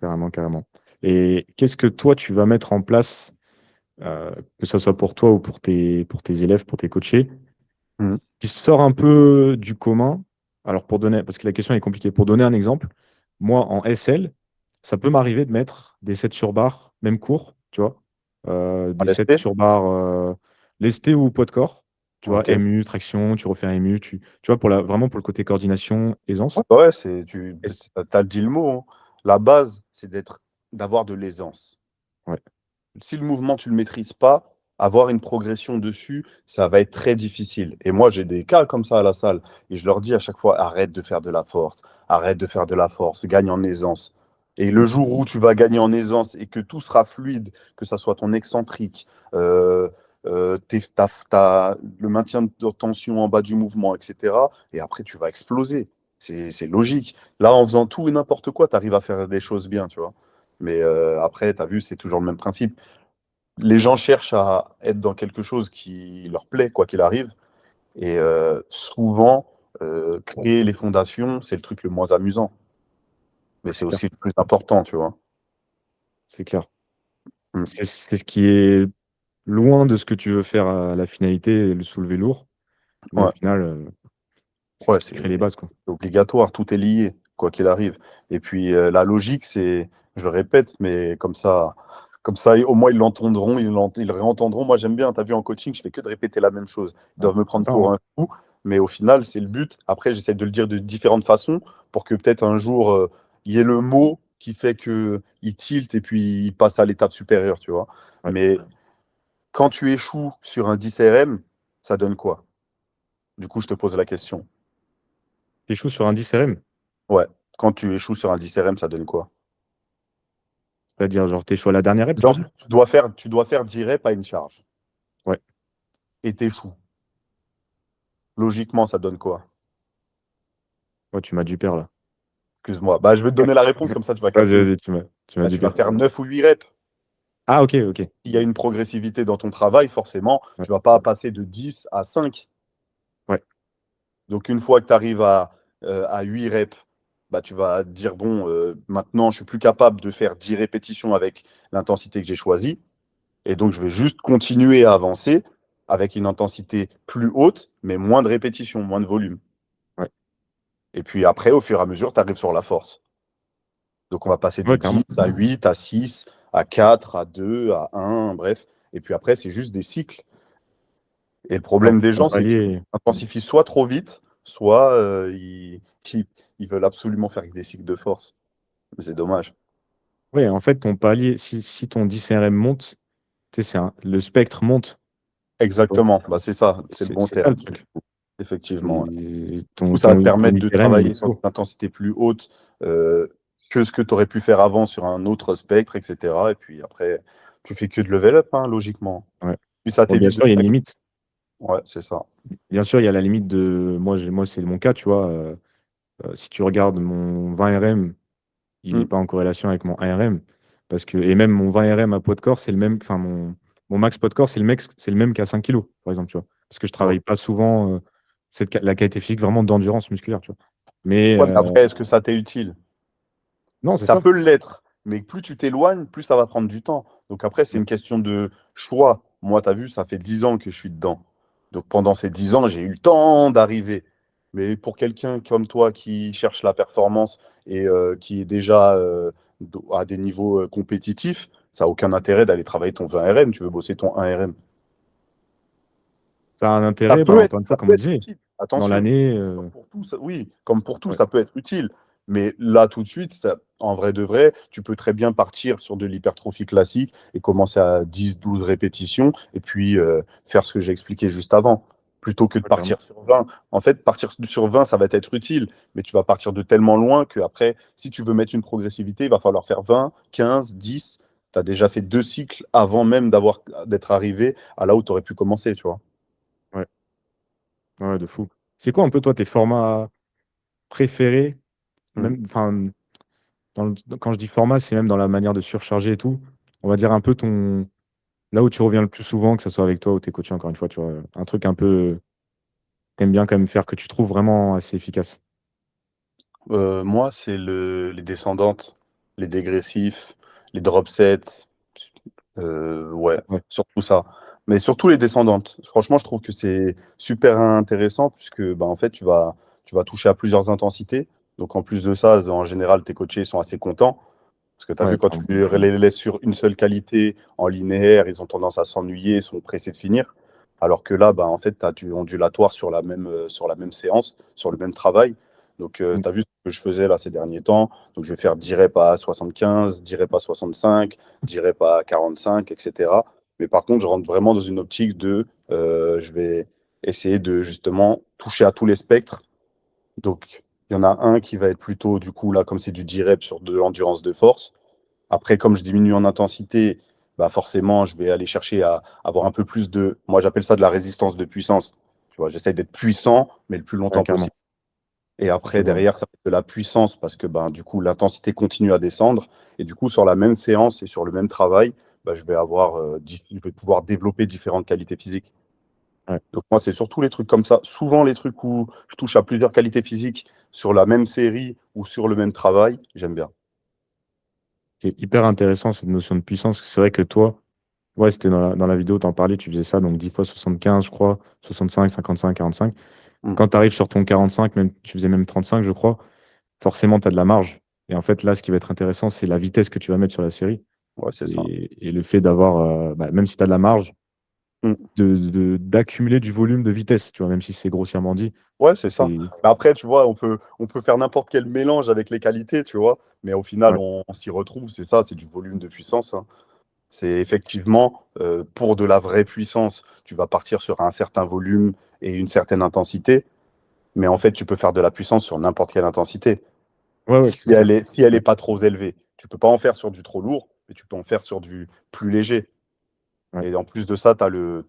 Carrément, carrément. Et qu'est-ce que toi, tu vas mettre en place, que ce soit pour toi ou pour tes élèves, pour tes coachés, Mhm. qui sort un peu du commun. Alors, parce que la question est compliquée. Pour donner un exemple, moi, en SL, ça peut m'arriver de mettre des sets sur barre, même court, tu vois. À Des sets lesté. sur barre lesté ou poids de corps. Tu vois, Ok. MU, traction, tu refais un MU, tu vois, vraiment pour le côté coordination, Ouais, aisance. bah ouais, Et c- t'as dit le mot, hein. La base, c'est d'avoir de l'aisance. ouais, Si le mouvement, tu ne le maîtrises pas, avoir une progression dessus, ça va être très difficile. Et moi, j'ai des cas comme ça à la salle. Et je leur dis à chaque fois, arrête de faire de la force, arrête de faire de la force, gagne en aisance. Et le jour où tu vas gagner en aisance et que tout sera fluide, que ça soit ton excentrique, euh, le maintien de tension en bas du mouvement, etc. Et après, tu vas exploser. C'est logique. Là, en faisant tout et n'importe quoi, tu arrives à faire des choses bien, tu vois. Mais après, tu as vu, c'est toujours le même principe. Les gens cherchent à être dans quelque chose qui leur plaît, quoi qu'il arrive. Et souvent, créer les fondations, c'est le truc le moins amusant. Mais c'est c'est clair. aussi le plus important, tu vois. C'est clair. Mm. C'est ce qui est loin de ce que tu veux faire à la finalité, le soulever lourd. Mais au Ouais. final, c'est ce Ouais, qui crée les bases, quoi. c'est obligatoire, tout est lié, quoi qu'il arrive. Et puis la logique, c'est, je le répète, mais comme ça, au moins ils l'entendront, ils le réentendront. Moi, j'aime bien, tu as vu en coaching, je fais que de répéter la même chose. Ils Ouais, doivent me c'est prendre ça, pour hein. un fou, mais au final, c'est le but. Après, j'essaie de le dire de différentes façons pour que peut-être un jour, il y ait le mot qui fait qu'il tilt et puis il passe à l'étape supérieure, tu vois. Ouais. Mais quand tu échoues sur un 10 RM, ça donne quoi? Du coup, je te pose la question. T'échoues sur un 10 RM, Ouais. Quand tu échoues sur un 10 RM, ça donne quoi? c'est-à-dire, genre, t'échoues à la dernière rep, tu veux Genre, dire? tu dois faire 10 reps à une charge. Ouais. Et t'échoues. Logiquement, ça donne quoi? Ouais, tu m'as du père, là. Excuse-moi. Bah, je vais te donner la réponse, comme ça tu vas Vas-y, capter. vas-y, tu m'as Bah, du tu vas père. faire 9 ou 8 reps. Ah, ok, ok. Il y a une progressivité dans ton travail, forcément, Ouais. tu vas pas passer de 10 à 5. Ouais. Donc, une fois que tu arrives à 8 reps, bah, tu vas te dire, bon, maintenant, je suis plus capable de faire 10 répétitions avec l'intensité que j'ai choisie. Et donc, je vais juste continuer à avancer avec une intensité plus haute, mais moins de répétitions, moins de volume. Ouais, Et puis après, au fur et à mesure, tu arrives sur la force. Donc, on va passer de ouais, 10 carrément. à 8, à 6, à 4, à 2, à 1, bref. Et puis après, c'est juste des cycles. Et le Ton, problème des ton gens, c'est qu'ils palier. intensifient soit trop vite, soit ils veulent absolument faire des cycles de force. Mais c'est dommage. Ouais, en fait, ton palier, si ton 10 RM monte, tu sais, le spectre monte. Tu vois. Exactement, bah, c'est ça, c'est le bon C'est ça le terme. truc. Effectivement. Ouais. Ton, Ça va te ton permettre de 8 RM, il travailler est sur une haut. intensité plus haute euh, que ce que tu aurais pu faire avant sur un autre spectre, etc. Et puis après, tu fais que de level up, hein, logiquement. Ouais. Puis ça Bon, bien t'évite de sûr, il y a une stagner. limite. Ouais, c'est ça. Bien sûr, il y a la limite de. Moi c'est mon cas, tu vois. Si tu regardes mon 20 RM, il n'est Mm. pas en corrélation avec mon 1 RM. Et même mon 20 RM à poids de corps, c'est le même. Enfin, mon max poids de corps, c'est le même qu'à 5 kilos, par exemple, tu vois. Parce que je Ouais. travaille pas souvent la qualité physique vraiment d'endurance musculaire, tu vois. Mais Ouais, mais après, est-ce que ça t'est utile? non, c'est Ça ça. peut l'être, mais plus tu t'éloignes, plus ça va prendre du temps. Donc après, c'est Mm. une question de choix. Moi, tu as vu, ça fait 10 ans que je suis dedans. Donc pendant ces 10 ans, j'ai eu le temps d'arriver. Mais pour quelqu'un comme toi qui cherche la performance et qui est déjà à des niveaux compétitifs, ça n'a aucun intérêt d'aller travailler ton 20 RM. Tu veux bosser ton 1 RM. Ça a un intérêt, bah, encore une fois, Ça comme peut on être disait, utile. dans Attention. l'année. Comme pour tout, oui, comme pour tout, Ouais, ça peut être utile. Mais là, tout de suite, en vrai de vrai, tu peux très bien partir sur de l'hypertrophie classique et commencer à 10, 12 répétitions et puis faire ce que j'ai expliqué juste avant, plutôt que de ouais, clairement. partir sur 20. En fait, partir sur 20, ça va être utile, mais tu vas partir de tellement loin que après, si tu veux mettre une progressivité, il va falloir faire 20, 15, 10. Tu as déjà fait 2 cycles avant même d'être arrivé à là où tu aurais pu commencer, tu vois. Ouais, ouais, de fou. C'est quoi un peu, toi, tes formats préférés? Mm. Même, enfin, quand je dis format, c'est même dans la manière de surcharger et tout. On va dire un peu là où tu reviens le plus souvent, que ce soit avec toi ou tes coachs, encore une fois, tu vois. Un truc un peu, t'aimes bien quand même faire, que tu trouves vraiment assez efficace. Moi, c'est les descendantes, les dégressifs, les drop sets, ouais, Ouais, surtout ça. Mais surtout les descendantes. Franchement, je trouve que c'est super intéressant puisque bah, en fait, tu vas toucher à plusieurs intensités. Donc en plus de ça, en général, tes coachés sont assez contents. Parce que tu as vu, ouais, quand tu clairement. les laisses sur une seule qualité en linéaire, ils ont tendance à s'ennuyer, sont pressés de finir. Alors que là, bah, en fait, tu as du ondulatoire sur la même séance, sur le même travail. Donc, tu Mm. as vu ce que je faisais là ces derniers temps. Donc, je vais faire 10 reps à 75, 10 reps à 65, 10 reps à 45, etc. Mais par contre, je rentre vraiment dans une optique de je vais essayer de justement toucher à tous les spectres. Donc, il y en a un qui va être plutôt, du coup, là, comme c'est du 10 reps sur de l'endurance de force. Après, comme je diminue en intensité, bah forcément, je vais aller chercher à avoir un peu plus de. Moi, j'appelle ça de la résistance de puissance. Tu vois, j'essaie d'être puissant, mais le plus Ouais, longtemps carrément. possible. Et Je après, vois. derrière, ça va être de la puissance parce que ben, du coup, l'intensité continue à descendre. Et du coup, sur la même séance et sur le même travail, bah, je vais pouvoir développer différentes qualités physiques. Ouais. Donc, moi, c'est surtout les trucs comme ça. Souvent, les trucs où je touche à plusieurs qualités physiques sur la même série ou sur le même travail, j'aime bien. C'est hyper intéressant cette notion de puissance. C'est vrai que toi, ouais, c'était dans la vidéo, tu en parlais, tu faisais ça, donc 10 fois 75, je crois, 65, 55, 45. Mm. Quand tu arrives sur ton 45, même, tu faisais même 35, je crois, forcément, tu as de la marge. Et en fait, là, ce qui va être intéressant, c'est la vitesse que tu vas mettre sur la série. Ouais, c'est ça. Et le fait d'avoir, même si tu as de la marge, Mm. d'accumuler du volume de vitesse, tu vois, même si c'est grossièrement dit. Ouais, c'est ça. C'est. Mais après, tu vois, on peut faire n'importe quel mélange avec les qualités, tu vois. Mais au final, Ouais, on s'y retrouve, c'est ça, c'est du volume de puissance, hein. C'est effectivement, pour de la vraie puissance, tu vas partir sur un certain volume et une certaine intensité. Mais en fait, tu peux faire de la puissance sur n'importe quelle intensité. ouais, ouais, Si c'est ça. si elle est Ouais, pas trop élevée. Tu peux pas en faire sur du trop lourd, mais tu peux en faire sur du plus léger. ouais, Et en plus de ça, t'as le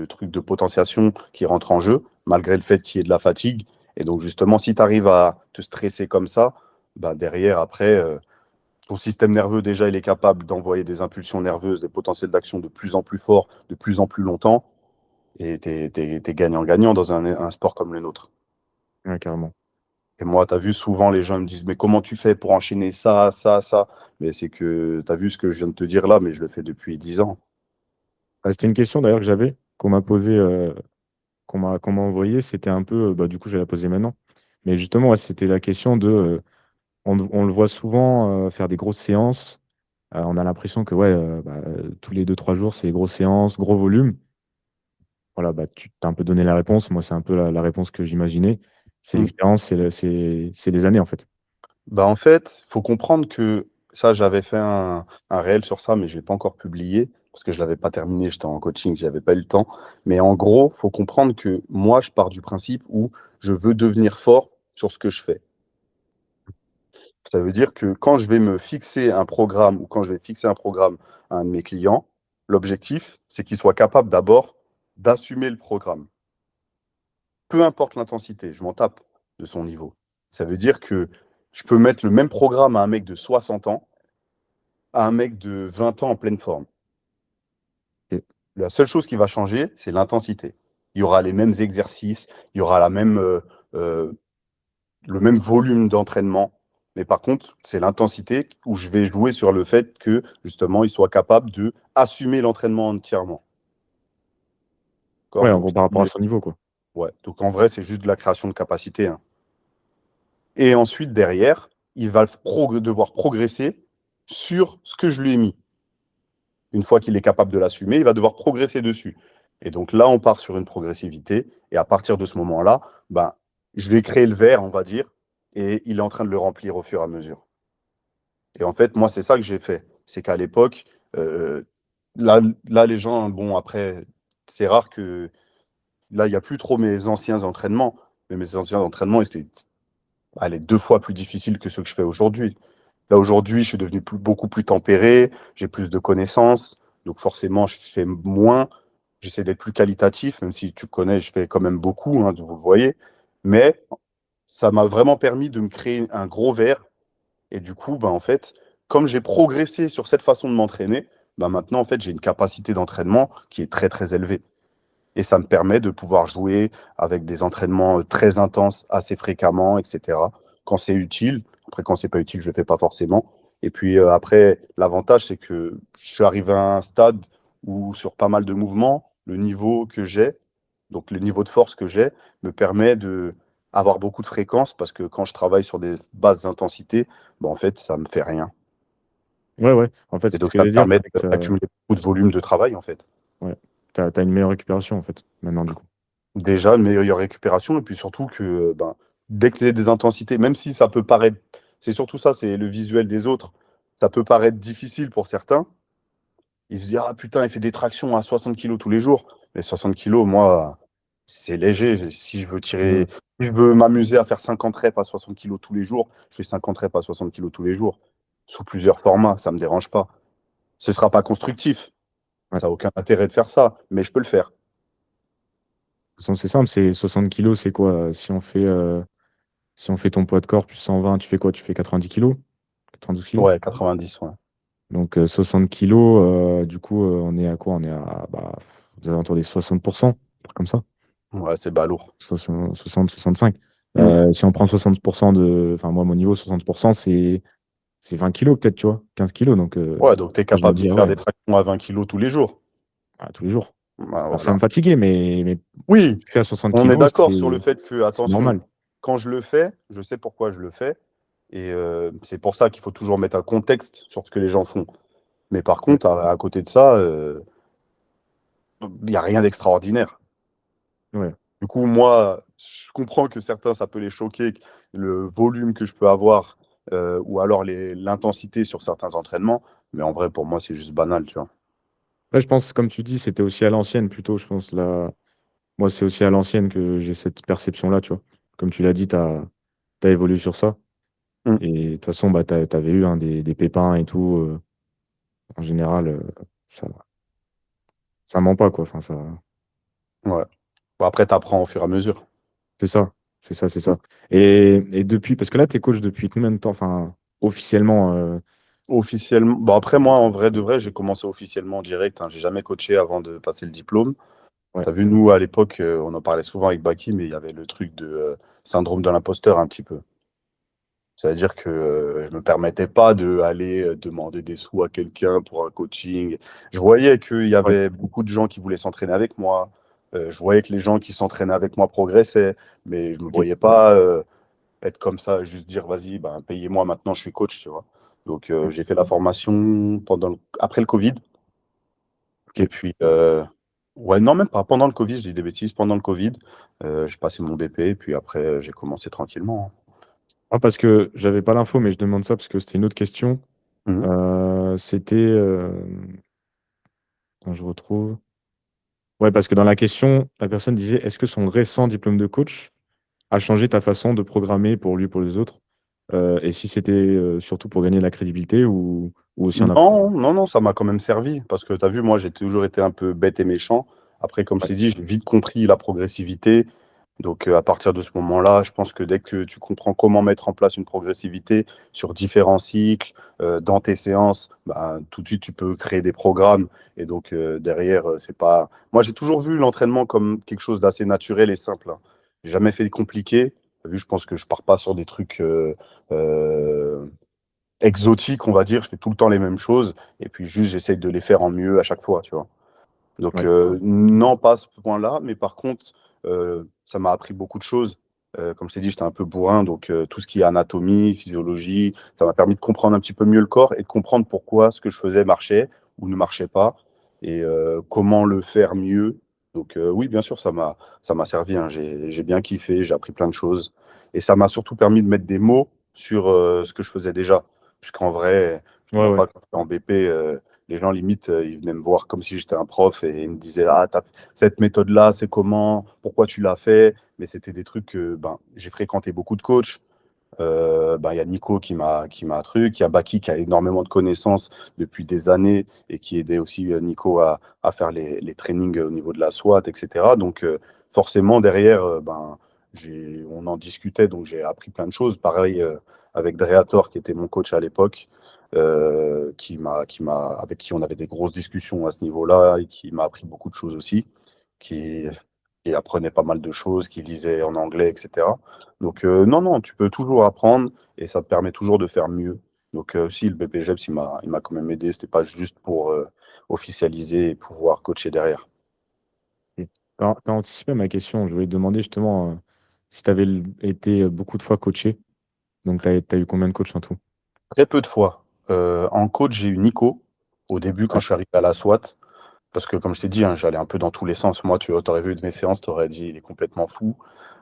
truc de potentiation qui rentre en jeu, malgré le fait qu'il y ait de la fatigue. Et donc, justement, si tu arrives à te stresser comme ça, bah, derrière, après, ton système nerveux, déjà, il est capable d'envoyer des impulsions nerveuses, des potentiels d'action de plus en plus forts, de plus en plus longtemps. Et t'es gagnant-gagnant dans un sport comme le nôtre. ouais, carrément. Et moi, tu as vu, souvent, les gens me disent, mais comment tu fais pour enchaîner ça, ça, ça? Mais c'est que tu as vu ce que je viens de te dire là, mais je le fais depuis 10 ans. C'était une question d'ailleurs que j'avais, qu'on m'a posée, qu'on m'a envoyée. C'était un peu, bah, du coup, je vais la poser maintenant. Mais justement, ouais, c'était la question de, on le voit souvent faire des grosses séances. On a l'impression que ouais, bah, tous les 2 3 jours, c'est grosses séances, gros volume. Voilà, bah, tu t'as un peu donné la réponse. Moi, c'est un peu la réponse que j'imaginais. C'est Mm. l'expérience, c'est les années, en fait. Bah, en fait, il faut comprendre que ça, j'avais fait un réel sur ça, mais je ne l'ai pas encore publié parce que je ne l'avais pas terminé, j'étais en coaching, je n'avais pas eu le temps. Mais en gros, il faut comprendre que moi, je pars du principe où je veux devenir fort sur ce que je fais. Ça veut dire que quand je vais me fixer un programme ou quand je vais fixer un programme à un de mes clients, l'objectif, c'est qu'il soit capable d'abord d'assumer le programme. Peu importe l'intensité, je m'en tape de son niveau. Ça veut dire que je peux mettre le même programme à un mec de 60 ans, à un mec de 20 ans en pleine forme. Et- La seule chose qui va changer, c'est l'intensité. Il y aura les mêmes exercices, il y aura euh, le même volume d'entraînement. Mais par contre, c'est l'intensité où je vais jouer sur le fait que, justement, il soit capable de assumer l'entraînement entièrement. D'accord. Ouais, en gros, par rapport à son niveau, quoi. Ouais. Donc, en vrai, c'est juste de la création de capacité, hein. Et ensuite, derrière, il va devoir progresser sur ce que je lui ai mis. Une fois qu'il est capable de l'assumer, il va devoir progresser dessus. Et donc là, on part sur une progressivité. Et à partir de ce moment-là, ben, je vais créer le verre, on va dire, et il est en train de le remplir au fur et à mesure. Et en fait, moi, c'est ça que j'ai fait. C'est qu'à l'époque, euh, là, les gens, bon, après, c'est rare que. Là, il n'y a plus trop mes anciens entraînements. Mais mes anciens entraînements, ils étaient allez, 2 fois plus difficiles que ceux que je fais aujourd'hui. Là, aujourd'hui, je suis devenu beaucoup plus tempéré, j'ai plus de connaissances. Donc, forcément, je fais moins. J'essaie d'être plus qualitatif, même si tu connais, je fais quand même beaucoup, hein, vous le voyez. Mais ça m'a vraiment permis de me créer un gros verre. Et du coup, bah, en fait, comme j'ai progressé sur cette façon de m'entraîner, bah, maintenant, en fait, j'ai une capacité d'entraînement qui est très, très élevée. Et ça me permet de pouvoir jouer avec des entraînements très intenses assez fréquemment, etc. Quand c'est utile. Après, quand c'est pas utile, je le fais pas forcément. Et puis après, l'avantage, c'est que je suis arrivé à un stade où, sur pas mal de mouvements, le niveau que j'ai, donc le niveau de force que j'ai, me permet de avoir beaucoup de fréquences parce que quand je travaille sur des basses intensités, bah, en fait, ça me fait rien. Ouais, ouais. En fait, Et c'est ce donc, que ça me j'allais dire. permet C'est que ça... d'accumuler beaucoup de volume de travail, en fait. Ouais. T'as une meilleure récupération, en fait, maintenant, du coup. Déjà, une meilleure récupération, et puis surtout que ben, dès que tu as des intensités, même si ça peut paraître, c'est surtout ça, c'est le visuel des autres, ça peut paraître difficile pour certains. Ils se disent, ah putain, il fait des tractions à 60 kilos tous les jours. Mais 60 kilos, moi, c'est léger. Si je veux Mhm. tirer, si je veux m'amuser à faire 50 reps à 60 kilos tous les jours, je fais 50 reps à 60 kilos tous les jours, sous plusieurs formats, ça ne me dérange pas. Ce ne sera pas constructif, Ouais. ça n'a aucun intérêt de faire ça, mais je peux le faire. De toute façon, c'est simple, c'est 60 kilos, c'est quoi? Si on fait ton poids de corps plus 120, tu fais quoi? Tu fais 90 kilos? 92 kilos? Ouais, 90, ouais. Donc 60 kilos, du coup, on est à quoi? On est à bah, aux alentours des 60%, un truc comme ça. Ouais, c'est balourd. 60, 65. Mm. Si on prend 60% de. Enfin, moi, mon niveau, 60%, c'est 20 kilos peut-être, tu vois, 15 kilos. Donc, Ouais, donc tu es je me capable de dis, ah faire ouais, des tractions à 20 kilos tous les jours. tous les jours. Bah, Alors, ça va voilà. me fatiguer, mais Oui, tu fais à 60 on est kilos, d'accord sur le fait que, c'est attention, normal. quand je le fais, je sais pourquoi je le fais. Et c'est pour ça qu'il faut toujours mettre un contexte sur ce que les gens font. Mais par Ouais, contre, à côté de ça, il n'y a rien d'extraordinaire. ouais. Du coup, moi, je comprends que certains, ça peut les choquer, le volume que je peux avoir, ou alors l'intensité sur certains entraînements. Mais en vrai, pour moi, c'est juste banal, tu vois. Après, je pense, comme tu dis, c'était aussi à l'ancienne plutôt, je pense. Là, moi, c'est aussi à l'ancienne que j'ai cette perception-là, tu vois. Comme tu l'as dit, tu as évolué sur ça. Mm. Et de toute façon, bah, tu avais eu hein, des pépins et tout. En général, ça, ça ment pas, quoi. Enfin, ça, Ouais. Bon, après, tu apprends au fur et à mesure. c'est ça. C'est ça, c'est Mm. ça. Et depuis, parce que là, tu es coach depuis combien de temps? Enfin, officiellement, Officiellement, bon après moi en vrai de vrai j'ai commencé officiellement en direct, hein. J'ai jamais coaché avant de passer le diplôme. ouais. T'as vu nous à l'époque on en parlait souvent avec Baki mais il y avait le truc syndrome de l'imposteur un petit peu. C'est-à-dire que je ne me permettais pas d'aller demander des sous à quelqu'un pour un coaching. Je voyais qu'il y Ouais, avait beaucoup de gens qui voulaient s'entraîner avec moi. Je voyais que les gens qui s'entraînaient avec moi progressaient, mais je ne me ok. voyais pas être comme ça, juste dire, vas-y, ben, payez-moi maintenant, je suis coach, tu vois. Donc, Mm. j'ai fait la formation après le Covid. Et Ok. puis, ouais, non, même pas pendant le Covid, je dis des bêtises, pendant le Covid, j'ai passé mon BP, et puis après, j'ai commencé tranquillement, Ah, parce que j'avais pas l'info, mais je demande ça parce que c'était une autre question. hein. Mhm. C'était. Attends, je retrouve. Ouais, parce que dans la question, la personne disait, est-ce que son récent diplôme de coach a changé ta façon de programmer pour lui, pour les autres? Et si c'était surtout pour gagner de la crédibilité ou aussi un apport. Non, non, non, ça m'a quand même servi parce que tu as vu, moi, j'ai toujours été un peu bête et méchant. Après, comme je Ouais, t'ai dit, j'ai vite compris la progressivité. Donc, à partir de ce moment-là, je pense que dès que tu comprends comment mettre en place une progressivité sur différents cycles, dans tes séances, bah, tout de suite, tu peux créer des programmes. Et donc, derrière, c'est pas. Moi, j'ai toujours vu l'entraînement comme quelque chose d'assez naturel et simple, hein. J'ai jamais fait de compliqué. T'as vu, je pense que je pars pas sur des trucs. Euh, Exotique, on va dire. Je fais tout le temps les mêmes choses. Et puis juste, j'essaye de les faire en mieux à chaque fois, tu vois. Donc, ouais, non, pas à ce point-là. Mais par contre, ça m'a appris beaucoup de choses. Comme je t'ai dit, j'étais un peu bourrin. Donc, tout ce qui est anatomie, physiologie, ça m'a permis de comprendre un petit peu mieux le corps et de comprendre pourquoi ce que je faisais marchait ou ne marchait pas et comment le faire mieux. Donc, oui, bien sûr, ça m'a servi, hein. J'ai bien kiffé, j'ai appris plein de choses. Et ça m'a surtout permis de mettre des mots sur ce que je faisais déjà. Puisqu'en vrai, je te ouais, mens ouais. pas, quand j'étais en BP, les gens, limite, ils venaient me voir comme si j'étais un prof et ils me disaient, ah, cette méthode-là, c'est comment, pourquoi tu l'as fait? Mais c'était des trucs que ben, j'ai fréquenté beaucoup de coachs. Ben, il y a Nico qui m'a truc, il y a Baki qui a énormément de connaissances depuis des années et qui aidait aussi Nico à faire les trainings au niveau de la SWAT, etc. Donc, forcément, derrière, ben, on en discutait, donc j'ai appris plein de choses. Pareil avec Dreator, qui était mon coach à l'époque, avec qui on avait des grosses discussions à ce niveau-là et qui m'a appris beaucoup de choses aussi, qui, qui apprenait pas mal de choses, qui lisait en anglais, etc. Donc, non, non, tu peux toujours apprendre et ça te permet toujours de faire mieux. Donc, si le BPGEPS, il m'a quand même aidé, c'était pas juste pour officialiser et pouvoir coacher derrière. Ok. T'as anticipé ma question. Je voulais te demander justement si tu avais été beaucoup de fois coaché. Donc, t'as eu combien de coachs en tout? Très peu de fois. En coach, j'ai eu Nico au début quand Ouais, je suis arrivé à la SWAT. Parce que, comme je t'ai dit, hein, j'allais un peu dans tous les sens. Moi, tu aurais vu de mes séances, tu aurais dit, il est complètement fou.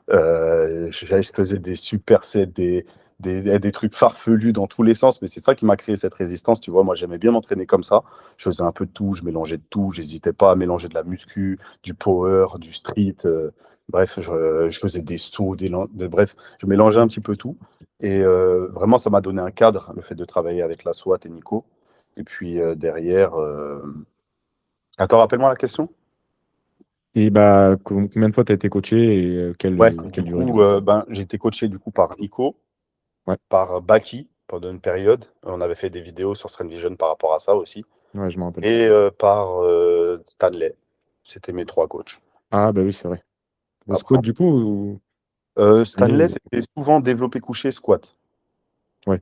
Je faisais des supersets, des trucs farfelus dans tous les sens, mais c'est ça qui m'a créé cette résistance. Tu vois, moi, j'aimais bien m'entraîner comme ça. Je faisais un peu de tout, je mélangeais de tout. J'hésitais pas à mélanger de la muscu, du power, du street. Bref, je faisais des sauts, bref, je mélangeais un petit peu tout. Et vraiment, ça m'a donné un cadre, le fait de travailler avec la SWAT et Nico. Et puis derrière. Attends, rappelle-moi la question. et bah, combien de fois tu as été coaché et Ouais, quelle du durée du coup, coup? ben, j'ai été coaché du coup par Nico, Ouais, par Baki pendant une période. On avait fait des vidéos sur Strength Vision par rapport à ça aussi. ouais, je me rappelle. Et par Stanley. C'était mes trois coachs. Ah, bah oui, c'est vrai. Au Après, squat, du coup, Stanley, ou- c'était souvent développé couché squat. ouais.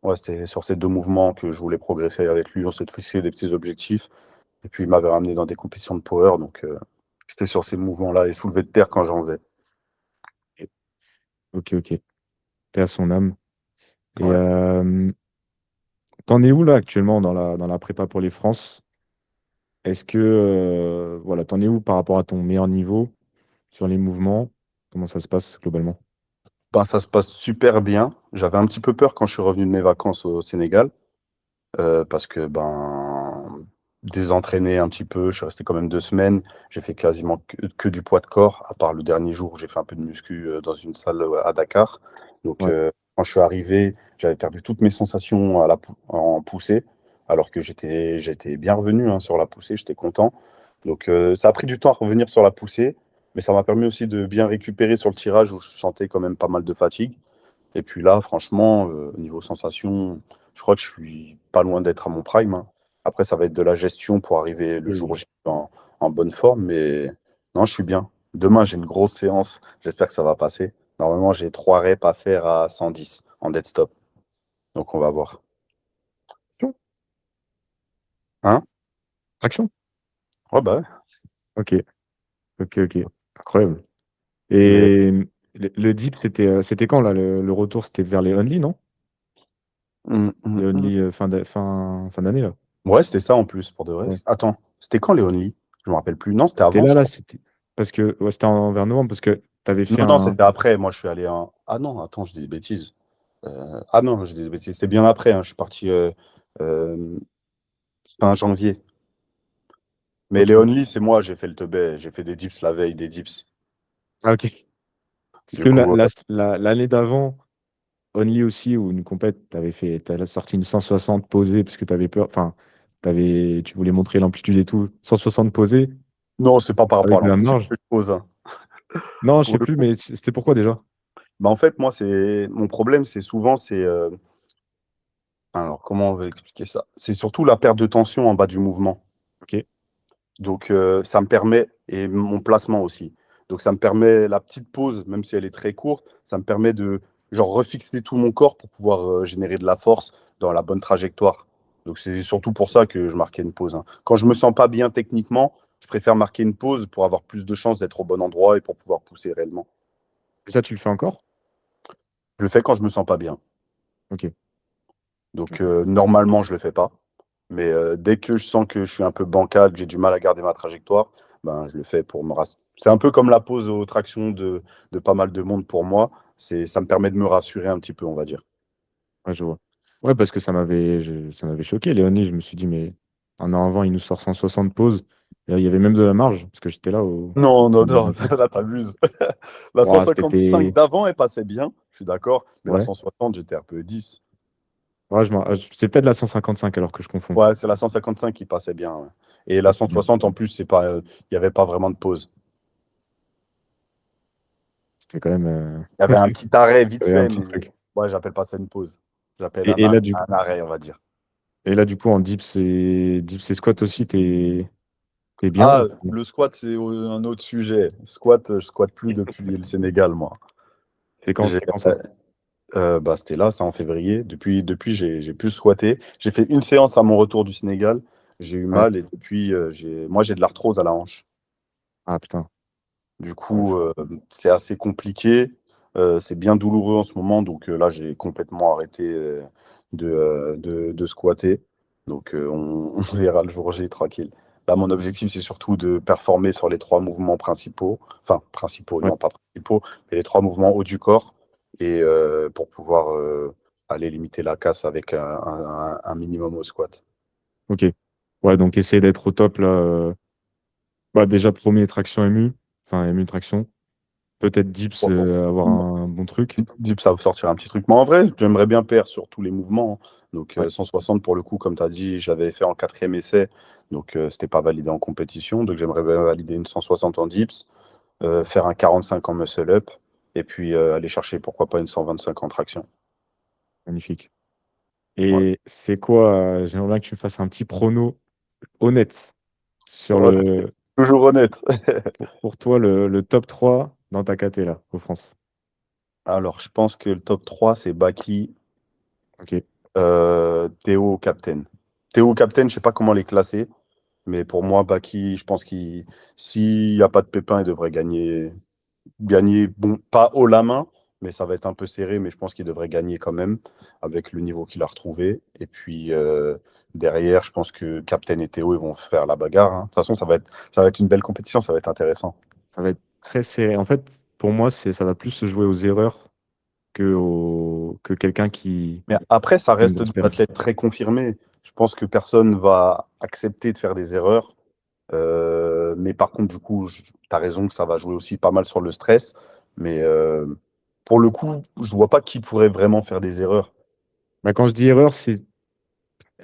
Ouais, c'était sur ces deux mouvements que je voulais progresser avec lui. On s'est fixé des petits objectifs. Et puis, il m'avait ramené dans des compétitions de power. Donc, c'était sur ces mouvements-là et soulevé de terre quand j'en faisais. Ok, ok. Paix à son âme. Et Ouais. t'en es où là actuellement dans la prépa pour les France? Est-ce que voilà, t'en es où par rapport à ton meilleur niveau sur les mouvements? Comment ça se passe globalement? Ben, ça se passe super bien. J'avais un petit peu peur quand je suis revenu de mes vacances au Sénégal. Parce que ben désentraîné un petit peu, je suis resté quand même 2 semaines, j'ai fait quasiment que du poids de corps, à part le dernier jour où j'ai fait un peu de muscu dans une salle à Dakar. Donc Ouais, quand je suis arrivé, j'avais perdu toutes mes sensations en poussée, alors que j'étais bien revenu hein, sur la poussée, j'étais content. Donc ça a pris du temps à revenir sur la poussée, mais ça m'a permis aussi de bien récupérer sur le tirage où je sentais quand même pas mal de fatigue. Et puis là, franchement, niveau sensation, je crois que je suis pas loin d'être à mon prime, hein. Après, ça va être de la gestion pour arriver le jour oui. J en bonne forme, mais non, je suis bien. Demain, j'ai une grosse séance. J'espère que ça va passer. Normalement, j'ai 3 reps à faire à 110 en dead stop. Donc, on va voir. Action? Hein? Action? Ouais, bah ouais. Ok, ok, ok. Incroyable. Mais Et le dip, c'était quand là? Le retour, c'était vers les only, non? Les only fin d'année là. ouais, c'était ça en plus, pour de vrai. Ouais. Attends, c'était quand les Only? Je me rappelle plus. Non, c'était C'était avant, là, je là, crois. c'était. Parce que ouais, c'était vers novembre, parce que tu avais fait Non, non, un. c'était après. Moi, je suis allé en. Ah non, attends, je dis des bêtises. Ah non, je dis des bêtises. C'était bien après, hein. Je suis parti euh, fin janvier. Mais les Ok. Only, c'est moi, j'ai fait le teubé. J'ai fait des dips la veille, des dips. Ah, ok. Parce Du que coup, l'année d'avant, Only aussi, ou une compète, t'avais sorti une 160 posée parce que tu avais peur, enfin, tu voulais montrer l'amplitude et tout. 160 posée non, c'est pas par rapport avec à de la l'amplitude marge. que je pose, hein. Non, je Pour sais le plus, coup. mais c'était pourquoi déjà? Bah, en fait, moi, c'est mon problème, c'est souvent, alors, comment on va expliquer ça? C'est surtout la perte de tension en bas du mouvement. Ok. Donc, ça me permet, et mon placement aussi. Donc, ça me permet la petite pause, même si elle est très courte, ça me permet de genre refixer tout mon corps pour pouvoir générer de la force dans la bonne trajectoire. Donc, c'est surtout pour ça que je marquais une pause, hein. Quand je me sens pas bien techniquement, je préfère marquer une pause pour avoir plus de chances d'être au bon endroit et pour pouvoir pousser réellement. Et ça, tu le fais encore? Je le fais quand je me sens pas bien. Ok. Donc, Ok. normalement, je le fais pas. Mais dès que je sens que je suis un peu bancal, que j'ai du mal à garder ma trajectoire, ben, je le fais pour me rassurer. C'est un peu comme la pause aux tractions de pas mal de monde pour moi. Ça me permet de me rassurer un petit peu, on va dire. Ouais, je vois. Ouais, parce que ça m'avait choqué, Léonie. Je me suis dit, mais un an avant, il nous sort 160 pauses. Et il y avait même de la marge, parce que j'étais là au. Non, non, au non, Big là, t'abuses. La Ouais, 155 d'avant, elle passait bien, je suis d'accord. Mais la Ouais. 160, j'étais un peu 10. Ouais, c'est peut-être la 155 alors que je confonds. Ouais, c'est la 155 qui passait bien, ouais. Et la Ouais, c'était bien. 160, en plus, c'est pas, il n'y avait pas vraiment de pause. C'était quand même. Il y avait un petit arrêt vite Il y avait un fait, petit mais truc. ouais, j'appelle pas ça une pause. J'appelle Et, et là, du, un arrêt, on va dire. et là, du coup, en dips et squat aussi, t'es bien Ah, ou... le squat, c'est un autre sujet. Squat, je squatte plus depuis le Sénégal, moi. J'ai, C'était quand ça? bah, c'était là, c'est en février. Depuis j'ai pu squatter. J'ai fait une séance à mon retour du Sénégal. J'ai eu Ouais. mal et depuis, moi, j'ai de l'arthrose à la hanche. Ah putain. Du Ouais, coup, c'est assez compliqué. C'est bien douloureux en ce moment. Donc là, j'ai complètement arrêté de squatter. Donc on verra le jour J tranquille. Là, mon objectif, c'est surtout de performer sur les 3 mouvements principaux. Enfin, principaux, ouais, non pas principaux, mais les 3 mouvements haut du corps. Et pour pouvoir aller limiter la casse avec un minimum au squat. ok. Ouais, donc essayer d'être au top là. Bah, déjà, premier traction MU. Enfin, MU traction. Peut-être dips, avoir un bon truc. Deep, ça va vous sortir un petit truc. Mais en vrai, j'aimerais bien perdre sur tous les mouvements, hein. Donc Ouais, 160 pour le coup, comme tu as dit, j'avais fait en quatrième essai. Donc c'était pas validé en compétition. Donc j'aimerais bien valider une 160 en dips, faire un 45 en muscle up, et puis aller chercher pourquoi pas une 125 en traction. magnifique. Voilà. Et c'est quoi, j'aimerais bien que tu me fasses un petit prono honnête sur Oh, t'es toujours honnête. pour toi, le top 3 dans ta KT là, au France. Alors, je pense que le top 3 c'est Baki, Ok. Théo, Captain. Théo, Captain, je sais pas comment les classer, mais pour moi, Baki, je pense qu'il s'il n'y a pas de pépin, il devrait gagner, bon, pas haut la main, mais ça va être un peu serré, mais je pense qu'il devrait gagner quand même avec le niveau qu'il a retrouvé. Et puis derrière, je pense que Captain et Théo, ils vont faire la bagarre, hein. De toute façon, ça va être une belle compétition, ça va être intéressant. Ça va être très serré. En fait, pour moi, ça va plus se jouer aux erreurs que quelqu'un Mais après, ça qui fait une reste grosse deux perf. athlètes très confirmés. Je pense que personne va accepter de faire des erreurs. Mais par contre, du coup, tu as raison que ça va jouer aussi pas mal sur le stress. Mais pour le coup, je vois pas qui pourrait vraiment faire des erreurs. Bah, quand je dis erreur, c'est